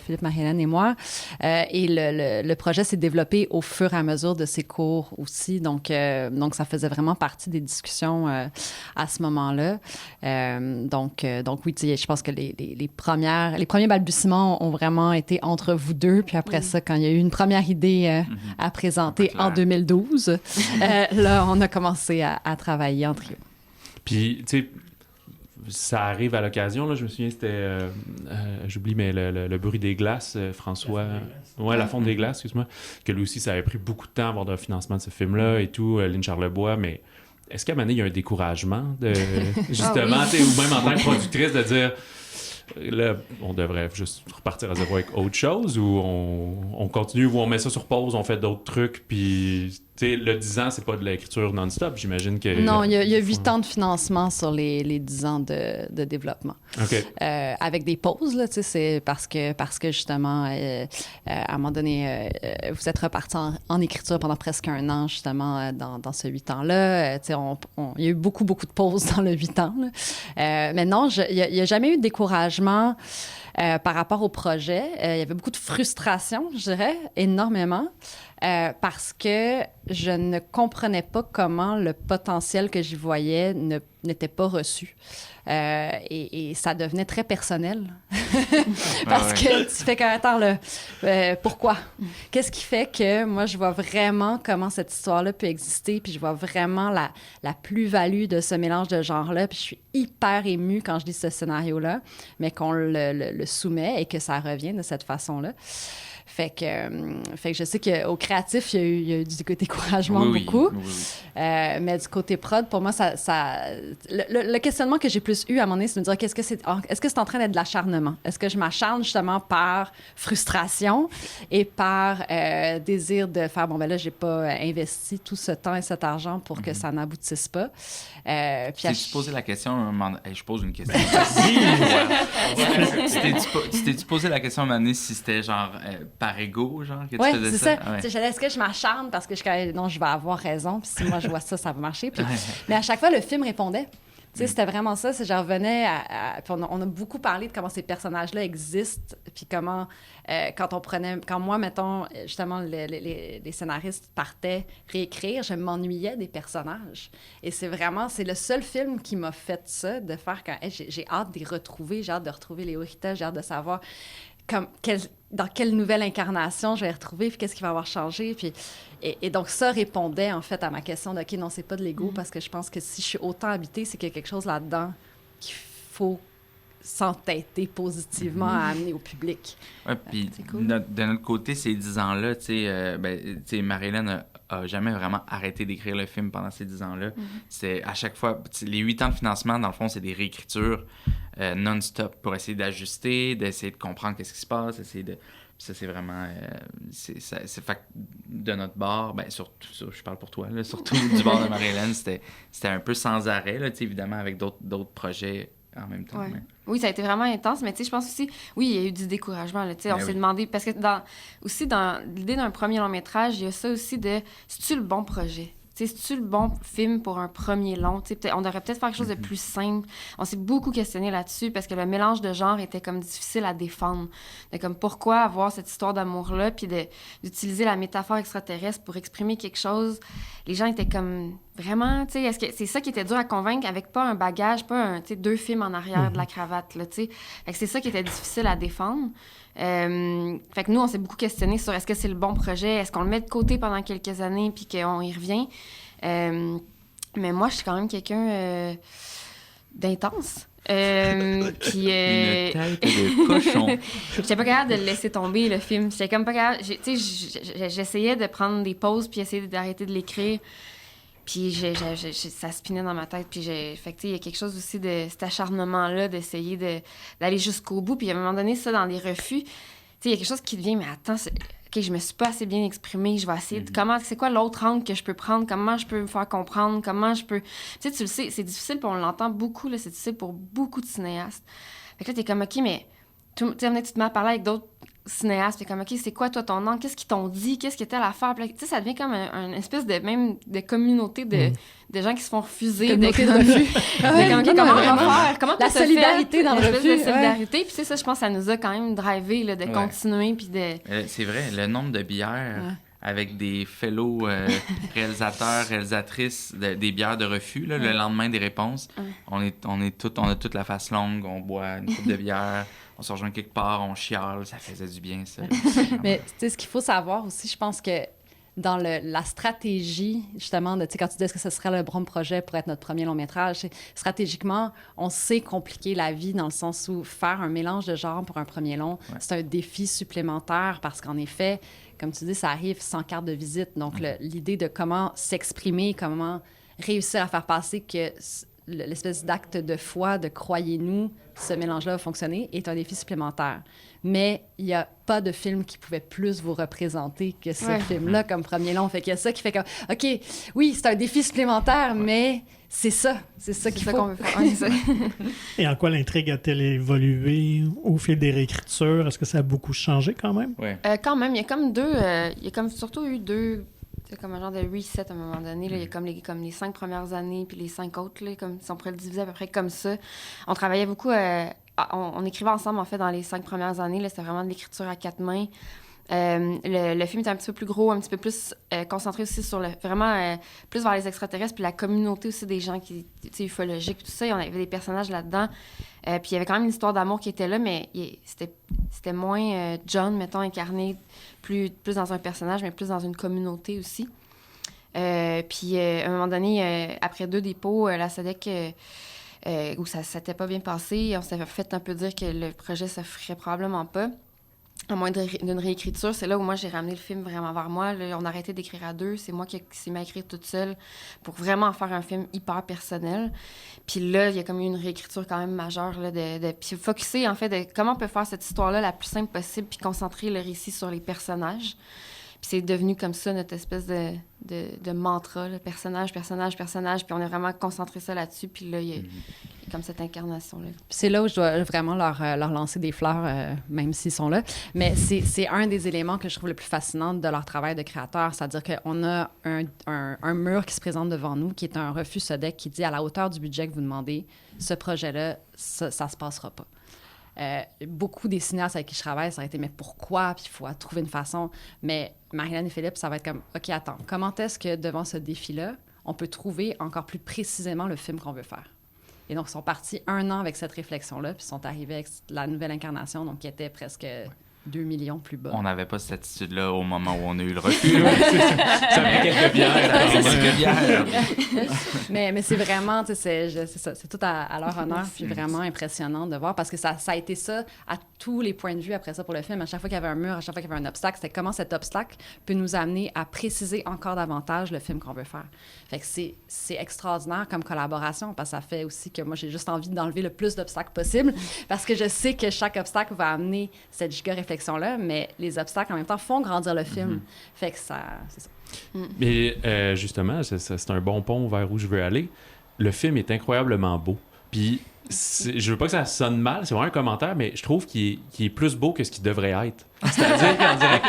Philippe, Marie-Hélène et moi. Et le projet s'est développé au fur et à mesure de ces cours aussi. Donc ça faisait vraiment partie des discussions à ce moment-là. Donc oui, tu sais, je pense que les premiers balbutiements ont vraiment été entre vous deux. Puis après ça, quand il y a eu une première idée à présenter en 2012, là, on a commencé à travailler en trio. Puis, tu sais, ça arrive à l'occasion, là, je me souviens, c'était, j'oublie, mais le bruit des glaces, François... La fonte des glaces, excuse-moi, que lui aussi, ça avait pris beaucoup de temps à avoir le financement de ce film-là et tout, Lynn Charlebois, mais est-ce qu'à un moment donné, il y a un découragement de, justement, tu sais, ou même en tant que productrice, de dire... Là, on devrait juste repartir à zéro avec autre chose, ou on continue, ou on met ça sur pause, on fait d'autres trucs, puis, tu sais, le 10 ans, c'est pas de l'écriture non-stop, j'imagine que... Non, il y a 8 ans de financement sur les 10 ans de développement. OK. Avec des pauses, là, tu sais, c'est parce que justement, à un moment donné, vous êtes reparti en écriture pendant presque 1 an, justement, dans ce 8 ans-là. Tu sais, il y a eu beaucoup, beaucoup de pauses dans le 8 ans, là. Mais non, il n'y a jamais eu de découragement par rapport au projet. Il y avait beaucoup de frustration, je dirais, énormément, parce que je ne comprenais pas comment le potentiel que j'y voyais n'était pas reçu. Et ça devenait très personnel. Parce que tu fais qu'un temps, pourquoi? Qu'est-ce qui fait que moi, je vois vraiment comment cette histoire-là peut exister, puis je vois vraiment la plus-value de ce mélange de genres-là, puis je suis hyper émue quand je lis ce scénario-là, mais qu'on le soumet et que ça revienne de cette façon-là. Fait que je sais qu'au créatif, il y a eu du découragement beaucoup. Oui. Mais du côté prod, pour moi, le questionnement que j'ai plus eu à un moment donné, c'est de me dire, est-ce que c'est en train d'être de l'acharnement? Est-ce que je m'acharne justement par frustration et par désir de faire, bon, ben là, j'ai pas investi tout ce temps et cet argent pour que ça n'aboutisse pas. Puis tu posé la question, je pose une question. Tu t'es-tu posé la question à un moment donné si c'était genre par ego, genre, que tu faisais ça? Ouais, c'est ça. Est-ce que je m'acharne parce que je vais avoir raison, puis si moi je vois ça, ça va marcher. Puis, mais à chaque fois, le film répondait. Tu sais, c'était vraiment ça. Je revenais puis on a beaucoup parlé de comment ces personnages-là existent, puis comment, quand moi, mettons, justement, les scénaristes partaient réécrire, je m'ennuyais des personnages. Et c'est le seul film qui m'a fait ça, de faire quand j'ai hâte de les retrouver, j'ai hâte de retrouver Léo Rita, j'ai hâte de savoir dans quelle nouvelle incarnation je vais retrouver, puis qu'est-ce qui va avoir changé. Puis, et donc, ça répondait, en fait, à ma question de « OK, non, c'est pas de l'ego, parce que je pense que si je suis autant habitée, c'est qu'il y a quelque chose là-dedans qu'il faut s'entêter positivement à amener au public. » Oui, puis cool. De notre côté, ces 10 ans-là, tu sais, Marie-Hélène a jamais vraiment arrêté d'écrire le film pendant ces 10 ans-là. C'est à chaque fois, les 8 ans de financement, dans le fond, c'est des réécritures non-stop pour essayer d'ajuster, d'essayer de comprendre qu'est-ce qui se passe, ça, c'est vraiment... c'est fait que de notre bord, ben surtout, je parle pour toi, là, surtout du bord de Marie-Hélène, c'était un peu sans arrêt, là, évidemment, avec d'autres projets en même temps. Ouais. Mais... Oui, ça a été vraiment intense, mais tu sais, je pense aussi, oui, il y a eu du découragement, là, tu sais, on s'est demandé, parce que dans l'idée d'un premier long-métrage, il y a ça aussi de, c'est-tu le bon projet? C'est-tu le bon film pour un premier long? On devrait peut-être faire quelque chose de plus simple. On s'est beaucoup questionné là-dessus parce que le mélange de genres était comme difficile à défendre. De comme pourquoi avoir cette histoire d'amour-là puis d'utiliser la métaphore extraterrestre pour exprimer quelque chose. Les gens étaient comme vraiment, tu sais, est-ce que c'est ça qui était dur à convaincre avec pas un bagage, pas 2 films en arrière de la cravate, là, tu sais. Fait que c'est ça qui était difficile à défendre. Fait que nous, on s'est beaucoup questionné sur est-ce que c'est le bon projet, est-ce qu'on le met de côté pendant quelques années puis qu'on y revient. Mais moi, je suis quand même quelqu'un d'intense. Puis, Une tête de cochon. j'étais pas capable de le laisser tomber, le film. J'étais comme pas capable. J'essayais de prendre des pauses puis essayer d'arrêter de l'écrire. Puis ça spinait dans ma tête. Puis fait que, il y a quelque chose aussi de cet acharnement-là, d'essayer d'aller jusqu'au bout. Puis à un moment donné, ça, dans les refus, il y a quelque chose qui devient, mais attends, OK, je me suis pas assez bien exprimée, je vais essayer de... c'est quoi l'autre angle que je peux prendre? Comment je peux me faire comprendre? Comment je peux... Tu le sais, c'est difficile, puis on l'entend beaucoup, là, c'est difficile pour beaucoup de cinéastes. Fait que là, t'es comme, OK, mais... Tu te mets à parler avec d'autres cinéastes, t'es comme, OK, c'est quoi, toi, ton angle? Qu'est-ce qu'ils t'ont dit? Qu'est-ce que t'as à faire? Puis là, ça devient comme une espèce de communauté de gens qui se font refuser. Communauté de refus. Comment on va faire? Comment la solidarité dans le refus. De solidarité. Puis ça, je pense que ça nous a quand même drivé là, de continuer. Puis de... c'est vrai, le nombre de bières avec des fellow réalisateurs, réalisatrices, des bières de refus, là, le lendemain des réponses, on a toute la face longue, on boit une coupe de bière, on se rejoint quelque part, on chiale, ça faisait du bien, ça. Mais tu sais, ce qu'il faut savoir aussi, je pense que dans la stratégie, justement, quand tu dis est-ce que ce serait le bon projet pour être notre premier long-métrage, stratégiquement, on sait compliquer la vie dans le sens où faire un mélange de genres pour un premier long, c'est un défi supplémentaire parce qu'en effet, comme tu dis, ça arrive sans carte de visite. Donc, l'idée de comment s'exprimer, comment réussir à faire passer que l'espèce d'acte de foi, de croyez-nous, ce mélange-là va fonctionner, est un défi supplémentaire. Mais il n'y a pas de film qui pouvait plus vous représenter que ce film-là comme premier long. Fait qu'il y a ça qui fait comme, OK, oui, c'est un défi supplémentaire, mais c'est ça qu'il faut. Qu'on veut faire. Et en quoi l'intrigue a-t-elle évolué au fil des réécritures? Est-ce que ça a beaucoup changé quand même? Quand même, il y a comme surtout eu deux... C'est comme un genre de reset à un moment donné. Là. Il y a comme les 5 premières années, puis les 5 autres, là, comme, si on pourrait le diviser à peu près comme ça. On travaillait beaucoup... on écrivait ensemble, en fait, dans les 5 premières années. Là, c'était vraiment de l'écriture à 4 mains. Le film était un petit peu plus gros, un petit peu plus concentré aussi sur vraiment plus vers les extraterrestres, puis la communauté aussi des gens qui étaient ufologiques, tout ça. Et on avait des personnages là-dedans. Puis il y avait quand même une histoire d'amour qui était là, mais c'était moins John, mettons, incarné plus dans un personnage, mais plus dans une communauté aussi. Puis à un moment donné, après 2 dépôts, la SEDEC... où ça s'était pas bien passé, on s'était fait un peu dire que le projet se ferait probablement pas. À moins d'une réécriture, c'est là où moi j'ai ramené le film vraiment vers moi. Là, on a arrêté d'écrire à 2, c'est moi qui s'est mis à écrire toute seule pour vraiment faire un film hyper personnel. Puis là, il y a comme eu une réécriture quand même majeure là, puis focusser en fait de comment on peut faire cette histoire-là la plus simple possible puis concentrer le récit sur les personnages. Puis c'est devenu comme ça notre espèce de mantra, là, personnage, puis on a vraiment concentré ça là-dessus, puis là, il y a comme cette incarnation-là. Puis c'est là où je dois vraiment leur lancer des fleurs, même s'ils sont là. Mais c'est un des éléments que je trouve le plus fascinant de leur travail de créateur, c'est-à-dire qu'on a un mur qui se présente devant nous, qui est un refus SEDEC qui dit à la hauteur du budget que vous demandez, ce projet-là, ça se passera pas. Beaucoup des cinéastes avec qui je travaille, ça a été « mais pourquoi? » Puis il faut trouver une façon. Mais Marie-Hélène et Philippe, ça va être comme « OK, attends, comment est-ce que devant ce défi-là, on peut trouver encore plus précisément le film qu'on veut faire? » Et donc, ils sont partis 1 an avec cette réflexion-là, puis ils sont arrivés avec la nouvelle incarnation, donc qui était presque 2 millions plus bas. On n'avait pas cette attitude-là au moment où on a eu le refus. Ça met quelques bières. Mais c'est vraiment, c'est tout à leur honneur, puis vraiment impressionnant de voir, parce que ça a été ça à tous les points de vue après ça pour le film. À chaque fois qu'il y avait un mur, à chaque fois qu'il y avait un obstacle, c'était comment cet obstacle peut nous amener à préciser encore davantage le film qu'on veut faire. Fait que c'est extraordinaire comme collaboration, parce que ça fait aussi que moi, j'ai juste envie d'enlever le plus d'obstacles possible, parce que je sais que chaque obstacle va amener cette giga-réflexion-là, mais les obstacles, en même temps, font grandir le film. Fait que c'est ça. Mais justement, c'est un bon pont vers où je veux aller. Le film est incroyablement beau. Puis, je veux pas que ça sonne mal, c'est vraiment un commentaire, mais je trouve qu'il est plus beau que ce qu'il devrait être. C'est-à-dire qu'on dirait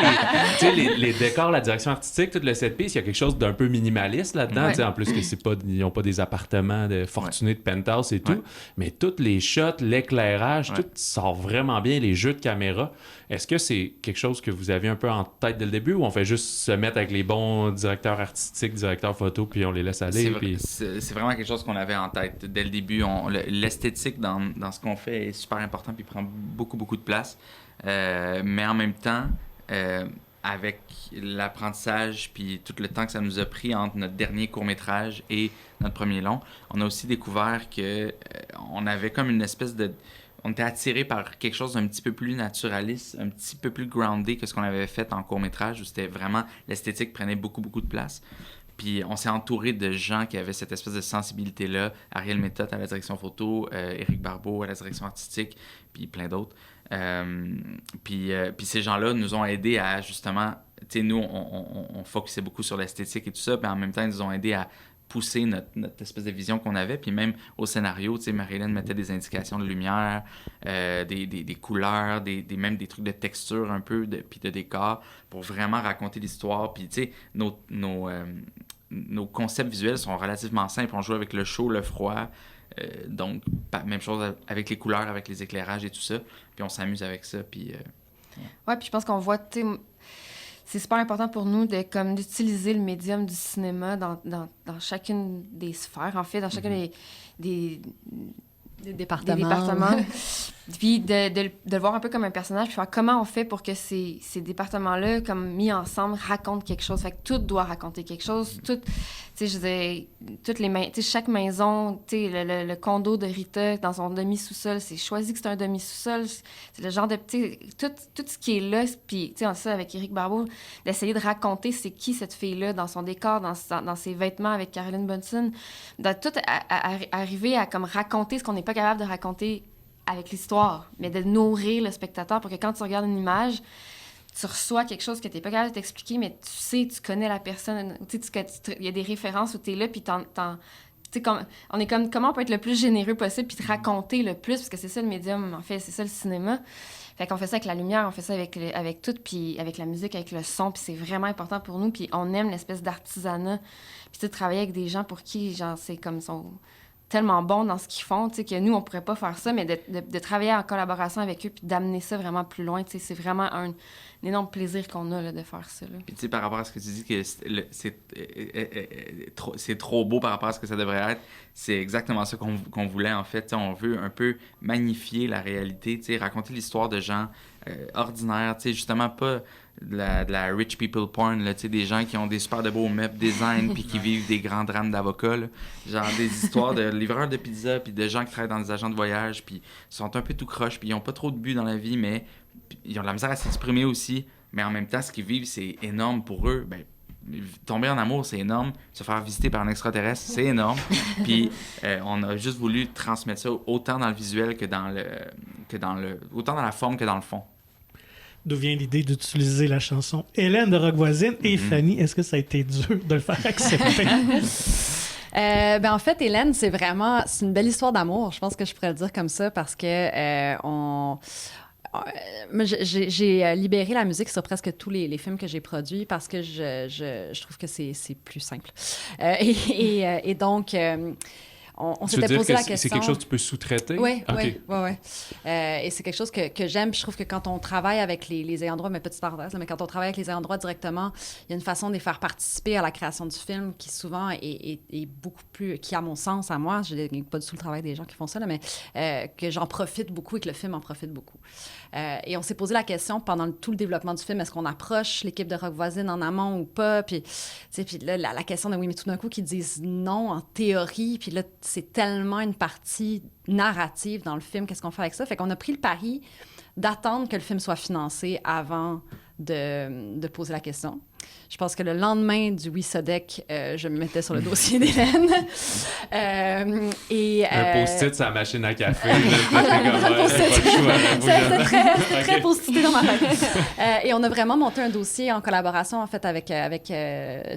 que les décors, la direction artistique, tout le set piece, il y a quelque chose d'un peu minimaliste là-dedans. En plus, que ils n'ont pas des appartements fortunés de penthouse et tout, mais tous les shots, l'éclairage, tout sort vraiment bien, les jeux de caméra. Est-ce que c'est quelque chose que vous aviez un peu en tête dès le début, ou on fait juste se mettre avec les bons directeurs artistiques, directeurs photo, puis on les laisse aller? C'est vraiment quelque chose qu'on avait en tête dès le début. L'esthétique dans ce qu'on fait est super important, puis prend beaucoup, beaucoup de place. Mais en même temps, avec l'apprentissage puis tout le temps que ça nous a pris entre notre dernier court-métrage et notre premier long, on a aussi découvert que on avait comme une espèce de... On était attiré par quelque chose d'un petit peu plus naturaliste, un petit peu plus groundé que ce qu'on avait fait en court-métrage, où c'était vraiment... L'esthétique prenait beaucoup, beaucoup de place. Puis on s'est entouré de gens qui avaient cette espèce de sensibilité-là. Ariel Méthode à la direction photo, Éric Barbeau à la direction artistique, puis plein d'autres. Puis ces gens-là nous ont aidés à justement... Tu sais, nous, on focusait beaucoup sur l'esthétique et tout ça, puis en même temps, ils nous ont aidés à pousser notre espèce de vision qu'on avait. Puis même au scénario, tu sais, Marie-Hélène mettait des indications de lumière, des couleurs, même des trucs de texture un peu, puis de décor, pour vraiment raconter l'histoire. Puis, tu sais, nos concepts visuels sont relativement simples. On joue avec le chaud, le froid. Donc, même chose avec les couleurs, avec les éclairages et tout ça. Puis on s'amuse avec ça. Puis, ouais, puis je pense qu'on voit, tu sais... C'est super important pour nous d'utiliser le médium du cinéma dans chacune des sphères, en fait, dans chacun des départements. Puis de le voir un peu comme un personnage, puis faire comment on fait pour que ces départements-là, comme mis ensemble, racontent quelque chose. Fait que tout doit raconter quelque chose. Tout, tu sais, je disais, chaque maison, tu sais, le condo de Rita dans son demi-sous-sol, c'est choisi que c'est un demi-sous-sol. C'est le genre de, tu sais, tout ce qui est là, puis, tu sais, ça, avec Éric Barbeau, d'essayer de raconter c'est qui cette fille-là dans son décor, dans ses vêtements avec Caroline Bunsen, de tout arriver à comme raconter ce qu'on n'est pas capable de raconter avec l'histoire, mais de nourrir le spectateur pour que quand tu regardes une image, tu reçois quelque chose que tu n'es pas capable de t'expliquer, mais tu sais, tu connais la personne. Il y a des références où tu es là, puis on est comme comment on peut être le plus généreux possible, puis te raconter le plus, parce que c'est ça le médium, en fait, c'est ça le cinéma. Fait qu'on fait ça avec la lumière, on fait ça avec tout, puis avec la musique, avec le son, puis c'est vraiment important pour nous, puis on aime l'espèce d'artisanat, puis tu sais, travailler avec des gens pour qui, genre, c'est comme son... tellement bons dans ce qu'ils font, tu sais, que nous, on pourrait pas faire ça, mais de travailler en collaboration avec eux puis d'amener ça vraiment plus loin, tu sais, c'est vraiment un énorme plaisir qu'on a, là, de faire ça, là. Puis, tu sais, par rapport à ce que tu dis, que c'est trop beau par rapport à ce que ça devrait être, c'est exactement ça qu'on voulait, en fait. Tu sais, on veut un peu magnifier la réalité, tu sais, raconter l'histoire de gens ordinaires, tu sais, justement pas de la rich people porn, là, tu sais, des gens qui ont des super de beaux meubles design puis qui vivent des grands drames d'avocats, là. Genre des histoires de livreurs de pizza puis de gens qui travaillent dans des agents de voyage puis sont un peu tout croche puis ils ont pas trop de but dans la vie, mais ils ont de la misère à s'exprimer aussi, mais en même temps, ce qu'ils vivent, c'est énorme pour eux. Ben, tomber en amour, c'est énorme. Se faire visiter par un extraterrestre, c'est énorme. Puis on a juste voulu transmettre ça autant dans le visuel que dans autant dans la forme que dans le fond. D'où vient l'idée d'utiliser la chanson Hélène de Rock Voisine et Fanny, est-ce que ça a été dur de le faire accepter? En fait, Hélène, c'est une belle histoire d'amour. Je pense que je pourrais le dire comme ça parce que j'ai libéré la musique sur presque tous les films que j'ai produits parce que je trouve que c'est plus simple. Et donc... On s'était posé la question. C'est quelque chose que tu peux sous-traiter? Oui, okay. oui. Et c'est quelque chose que j'aime. Puis je trouve que quand on travaille avec les ayants droit, mais petite parenthèse, mais quand on travaille avec les ayants droit directement, il y a une façon de les faire participer à la création du film qui souvent est beaucoup plus, qui à mon sens, à moi, je n'ai pas du tout le travail des gens qui font ça, là, mais que j'en profite beaucoup et que le film en profite beaucoup. Et on s'est posé la question pendant tout le développement du film, est-ce qu'on approche l'équipe de Rock Voisine en amont ou pas? Puis là, la question de oui, mais tout d'un coup, qu'ils disent non en théorie, puis là, c'est tellement une partie narrative dans le film, qu'est-ce qu'on fait avec ça? Fait qu'on a pris le pari d'attendre que le film soit financé avant de poser la question. Je pense que le lendemain du Oui Sodec, je me mettais sur le dossier d'Hélène. Un post-it sur la machine à café. C'était très post-it dans ma tête. Et on a vraiment monté un dossier en collaboration, en fait, avec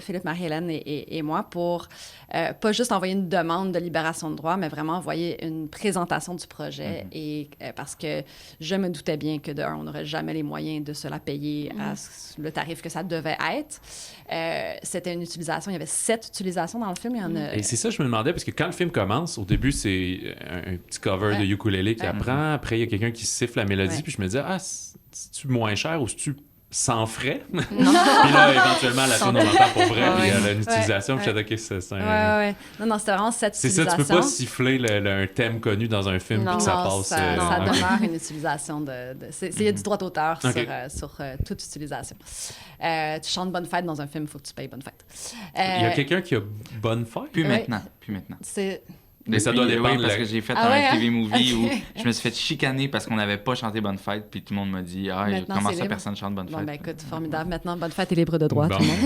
Philippe, Marie-Hélène et moi pour pas juste envoyer une demande de libération de droits, mais vraiment envoyer une présentation du projet. Et parce que je me doutais bien que, on n'aurait jamais les moyens de se la payer à le tarif que ça devait être. C'était une utilisation. Il y avait 7 utilisations dans le film. Il y en a... Et c'est ça, je me demandais, parce que quand le film commence, au début, c'est un petit cover de ukulélé qui apprend. Après, il y a quelqu'un qui siffle la mélodie. Puis je me disais, c'est-tu moins cher ou c'est-tu sans frais. Puis là, éventuellement, la tourne, on l'entend pour vrai, puis il y a une utilisation, puis OK, c'est un... Ouais. Non, c'était vraiment cette utilisation. C'est ça, tu peux pas siffler un thème connu dans un film, puis que ça passe... ça demeure une utilisation il y a du droit d'auteur sur toute utilisation. Tu chantes Bonne Fête dans un film, il faut que tu payes Bonne Fête. Il y a quelqu'un qui a Bonne Fête? Plus maintenant. Mais ça doit dépendre. Parce que j'ai fait un TV movie où je me suis fait chicaner parce qu'on n'avait pas chanté Bonne Fête, puis tout le monde m'a dit comment ça, personne chante Bonne Fête? Bon, ben écoute, formidable. Maintenant, Bonne Fête est libre de droit, tout le monde.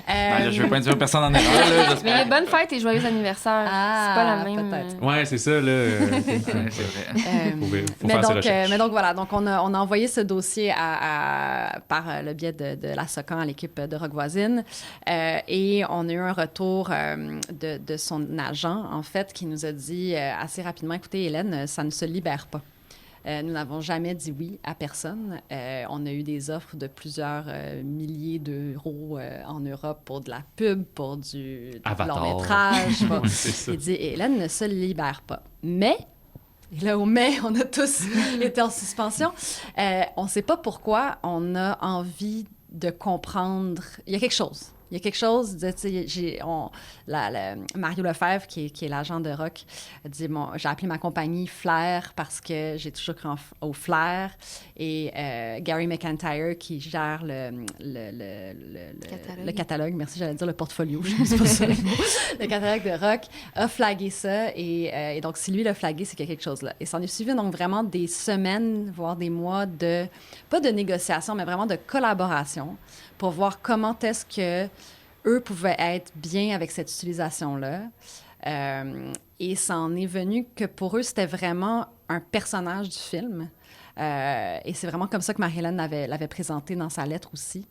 Là, je veux pas induire personne en erreur. Mais il y a Bonne Fête et Joyeux anniversaire. C'est pas la même. Peut-être. Ouais, c'est ça, là. C'est vrai. Faut faire ses recherches. Mais donc, voilà. Donc, on a envoyé ce dossier par le biais de la SOCAN à l'équipe de Rock Voisine. Et on a eu un retour de son agent, en fait, qui nous a dit assez rapidement, écoutez, Hélène, ça ne se libère pas. Nous n'avons jamais dit oui à personne. On a eu des offres de plusieurs milliers d'euros en Europe pour de la pub, pour du long-métrage. Il dit, Hélène ne se libère pas. Mais, et là, au mai, on a tous été en suspension. On ne sait pas pourquoi on a envie de comprendre. Il y a quelque chose. Il y a quelque chose, Mario Lefebvre, qui est l'agent de Rock, dit j'ai appelé ma compagnie Flair parce que j'ai toujours cru au Flair. Et Gary McIntyre, qui gère le catalogue, merci, j'allais dire le portfolio, je ne sais pas ça le mot. Le catalogue de Rock a flagué ça. Et donc, si lui l'a flagué, c'est qu'il y a quelque chose là. Et ça en est suivi donc vraiment des semaines, voire des mois pas de négociation, mais vraiment de collaboration pour voir comment est-ce que eux pouvaient être bien avec cette utilisation-là. Et ça en est venu que pour eux, c'était vraiment un personnage du film. Et c'est vraiment comme ça que Marie-Hélène l'avait présenté dans sa lettre aussi.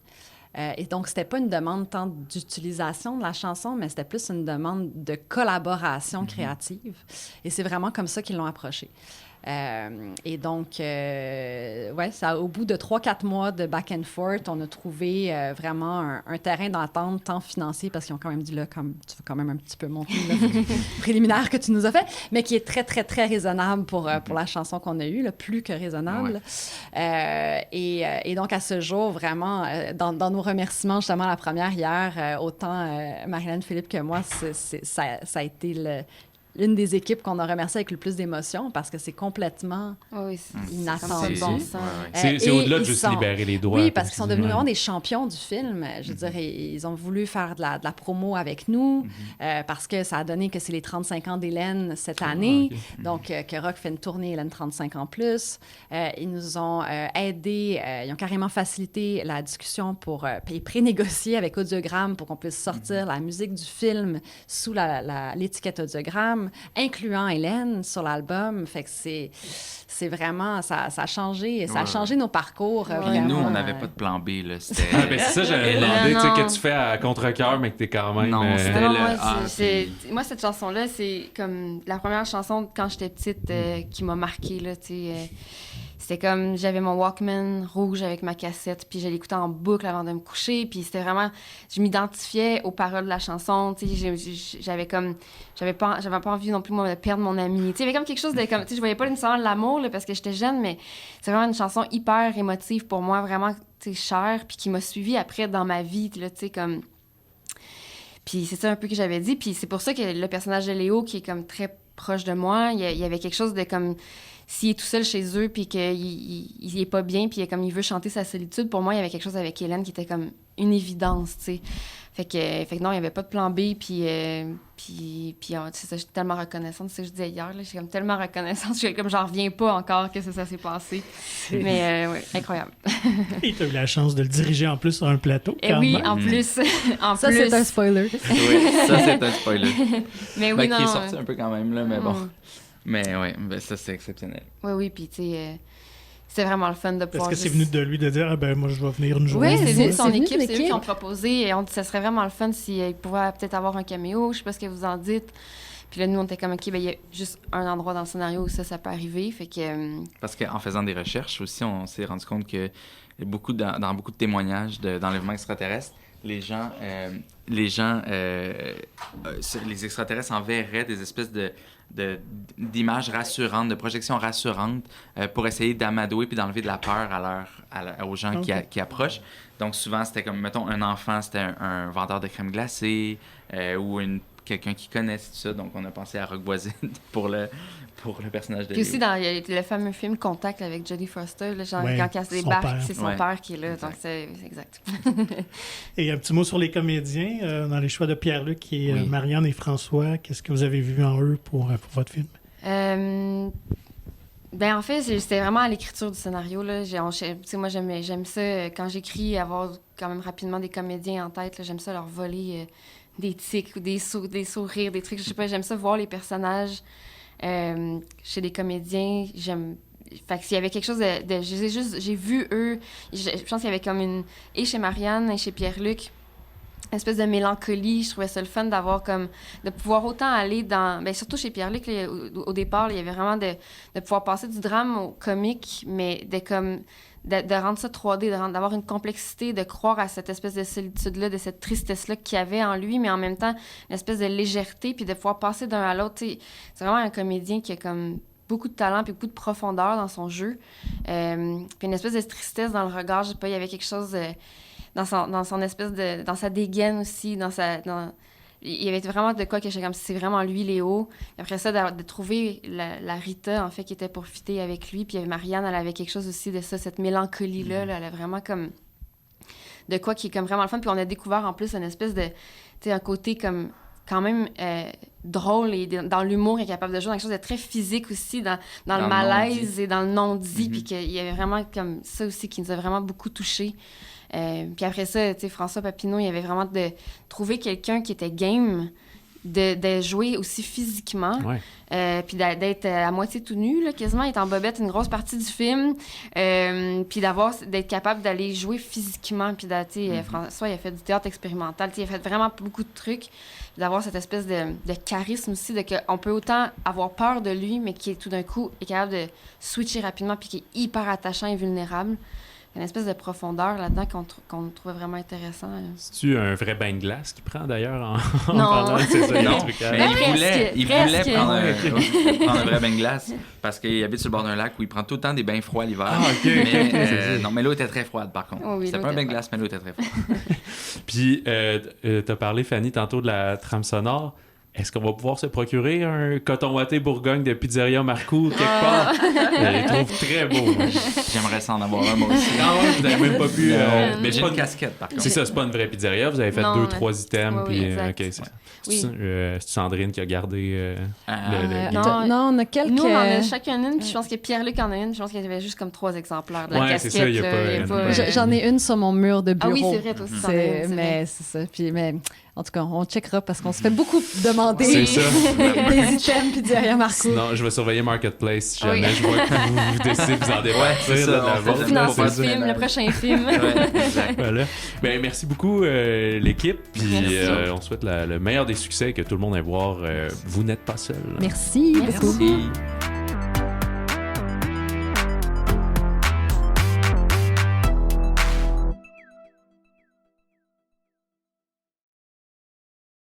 Et donc, c'était pas une demande tant d'utilisation de la chanson, mais c'était plus une demande de collaboration créative. Et c'est vraiment comme ça qu'ils l'ont approché. Et donc, au bout de 3-4 mois de back and forth, on a trouvé vraiment un terrain d'entente, tant financier, parce qu'ils ont quand même dit, là, tu veux quand même un petit peu monter le préliminaire que tu nous as fait, mais qui est très, très, très raisonnable pour la chanson qu'on a eue, là, plus que raisonnable. Ouais. Et donc, à ce jour, vraiment, dans nos remerciements, justement, la première hier, autant Marie-Hélène Philippe que moi, ça a été l'une des équipes qu'on a remercié avec le plus d'émotion parce que c'est complètement inattendu. C'est au-delà de juste libérer les droits. Oui, parce qu'ils sont devenus vraiment des champions du film. Je veux dire, ils ont voulu faire de la promo avec nous parce que ça a donné que c'est les 35 ans d'Hélène cette année. Donc, que Rock fait une tournée Hélène 35 ans plus. Ils nous ont aidés. Ils ont carrément facilité la discussion pour pré-négocier avec Audiogramme pour qu'on puisse sortir la musique du film sous l'étiquette Audiogramme, incluant Hélène sur l'album. Fait que c'est vraiment... Ça a changé. Ça a changé nos parcours. Vraiment. Nous, on n'avait pas de plan B. Là. C'est ça, j'avais demandé. Tu sais, que tu fais à contre-cœur, mais que t'es quand même... Non, moi, cette chanson-là, c'est comme la première chanson quand j'étais petite qui m'a marquée, là, tu sais... C'était comme, j'avais mon Walkman rouge avec ma cassette, puis je l'écoutais en boucle avant de me coucher, puis c'était vraiment, je m'identifiais aux paroles de la chanson, tu sais, j'avais pas envie non plus, moi, de perdre mon ami, tu sais, il y avait comme quelque chose de, comme, tu sais, je voyais pas nécessairement l'amour, là, parce que j'étais jeune, mais c'est vraiment une chanson hyper émotive pour moi, vraiment, tu sais, chère, puis qui m'a suivie après dans ma vie, là, tu sais, comme... Puis c'est ça un peu que j'avais dit, puis c'est pour ça que le personnage de Léo, qui est comme très proche de moi, il y avait quelque chose de comme... S'il est tout seul chez eux, puis qu'il est pas bien, puis comme il veut chanter sa solitude, pour moi, il y avait quelque chose avec Hélène qui était comme une évidence, tu sais. Fait que non, il n'y avait pas de plan B, puis c'est ça, je suis tellement reconnaissante. C'est ce que je disais hier, là, je suis comme tellement reconnaissante, j'en reviens pas encore que ça s'est passé. Mais ouais, incroyable. Et tu as eu la chance de le diriger en plus sur un plateau, quand même. En plus. Ça, c'est un spoiler. Oui, ça, c'est un spoiler. Mais oui, non. Qui est sorti un peu quand même, là, mais bon. Mais oui, ça, c'est exceptionnel. Oui, puis tu sais... C'est vraiment le fun de pouvoir... Est-ce que c'est venu de lui de dire moi, je vais venir une journée? Oui, c'est venu de son équipe. C'est eux qui ont proposé. Et ça serait vraiment le fun s'il pouvait peut-être avoir un caméo. Je sais pas ce que vous en dites. Puis là, nous, on était comme, OK, il y a juste un endroit dans le scénario où ça peut arriver. Fait que... Parce qu'en faisant des recherches aussi, on s'est rendu compte que dans beaucoup de témoignages d'enlèvements extraterrestres, les extraterrestres enverraient des espèces d'images rassurantes, de projections rassurantes pour essayer d'amadouer puis d'enlever de la peur aux gens qui approchent. Donc, souvent, c'était comme, mettons, un enfant, c'était un vendeur de crème glacée ou quelqu'un qui connaît tout ça. Donc, on a pensé à Rock Voisine pour le personnage de Puis aussi, il y a le fameux film Contact avec Jodie Foster, là, genre, Ouais, quand il casse des son barques, père. c'est son Ouais. père qui est là. Exact. Donc, c'est exact. Et un petit mot sur les comédiens. Dans les choix de Pierre-Luc et Oui. Marianne et François, qu'est-ce que vous avez vu en eux pour votre film? Ben en fait, c'était vraiment à l'écriture du scénario. Là. Moi, j'aime ça, quand j'écris, avoir quand même rapidement des comédiens en tête. Là. J'aime ça leur voler des tics ou des sourires, des trucs. Je sais pas, j'aime ça voir les personnages chez les comédiens. Fait que s'il y avait quelque chose j'ai vu eux. Je pense qu'il y avait comme et chez Marianne et chez Pierre-Luc, une espèce de mélancolie. Je trouvais ça le fun de pouvoir autant aller dans... Ben, surtout chez Pierre-Luc, là, au départ, là, il y avait vraiment de pouvoir passer du drame au comique, mais de rendre ça 3D, d'avoir une complexité, de croire à cette espèce de solitude-là, de cette tristesse-là qu'il y avait en lui, mais en même temps, une espèce de légèreté, puis de pouvoir passer d'un à l'autre. T'sais, c'est vraiment un comédien qui a comme beaucoup de talent puis beaucoup de profondeur dans son jeu. Puis une espèce de tristesse dans le regard. Je sais pas, il y avait quelque chose... dans son espèce de... dans sa dégaine aussi, il y avait vraiment de quoi que j'étais comme si c'est vraiment lui, Léo. Après ça, de trouver la Rita, en fait, qui était pour fitter avec lui. Puis Marianne, elle avait quelque chose aussi de ça, cette mélancolie-là. Là, elle a vraiment comme... de quoi qui est comme vraiment le fun. Puis on a découvert en plus une espèce de... tu sais, un côté comme... quand même drôle et dans l'humour, il est capable de jouer dans quelque chose de très physique aussi, dans le malaise et dans le non-dit. Puis qu'il y avait vraiment comme ça aussi qui nous a vraiment beaucoup touchés. Puis après ça, tu sais, François Papineau, il y avait vraiment de trouver quelqu'un qui était game de jouer aussi physiquement, puis d'être à moitié tout nu, là, quasiment, être en bobette une grosse partie du film, puis d'être capable d'aller jouer physiquement, puis François, il a fait du théâtre expérimental, il a fait vraiment beaucoup de trucs, d'avoir cette espèce de charisme aussi, qu'on peut autant avoir peur de lui, mais qui tout d'un coup est capable de switcher rapidement, puis qui est hyper attachant et vulnérable. Il y a une espèce de profondeur là-dedans qu'on trouvait vraiment intéressant. C'est-tu un vrai bain de glace qu'il prend d'ailleurs en Non. parlant de c'est ça, Non, le truc à- mais il voulait presque. prendre un vrai bain de glace parce qu'il habite sur le bord d'un lac où il prend tout le temps des bains froids l'hiver. Ah, ok. Non, mais l'eau était très froide par contre. Oh oui, C'était l'eau pas un était bain de glace, mais l'eau était très froide. Puis, t'as parlé, Fanny, tantôt de la trame sonore. Est-ce qu'on va pouvoir se procurer un coton watté Bourgogne de Pizzeria Marco quelque part? Je les trouve très beaux. J'aimerais ça en avoir un, moi aussi. Ah ouais, vous n'avez même pas pu... Mais c'est j'ai pas une une- casquette par contre. C'est ça, c'est pas une vraie pizzeria. Vous avez fait Non, 2-3 items. oui, Puis, exact. ok, c'est Oui. c'est Sandrine qui a gardé le... Non, Non, on a quelques... Nous, on en a chacun une, puis je pense que Pierre-Luc en a une, puis je pense qu'il y avait juste comme 3 exemplaires de la Ouais, casquette. c'est ça, il y a là, pas il y a une- pas, Ouais. J'en ai une sur mon mur de Ah bureau. oui, c'est vrai, toi aussi, t'en as une, c'est vrai. Mais c'est ça. Puis, mais en tout cas, on checkera parce qu'on se fait beaucoup demander C'est ça. des items Pizzeria Marco. Sinon, je vais surveiller Marketplace si Oui. jamais je vois que vous décidez de vous en Ouais, départir c'est de ça, la on fait vôtre. ça. Financer Faut le faire du film, le ménage. prochain film. Ouais, exact. Voilà. Ben, merci beaucoup, l'équipe. Puis Merci. on souhaite le meilleur des succès, que tout le monde aille voir. Vous n'êtes pas seul. Merci beaucoup. Merci.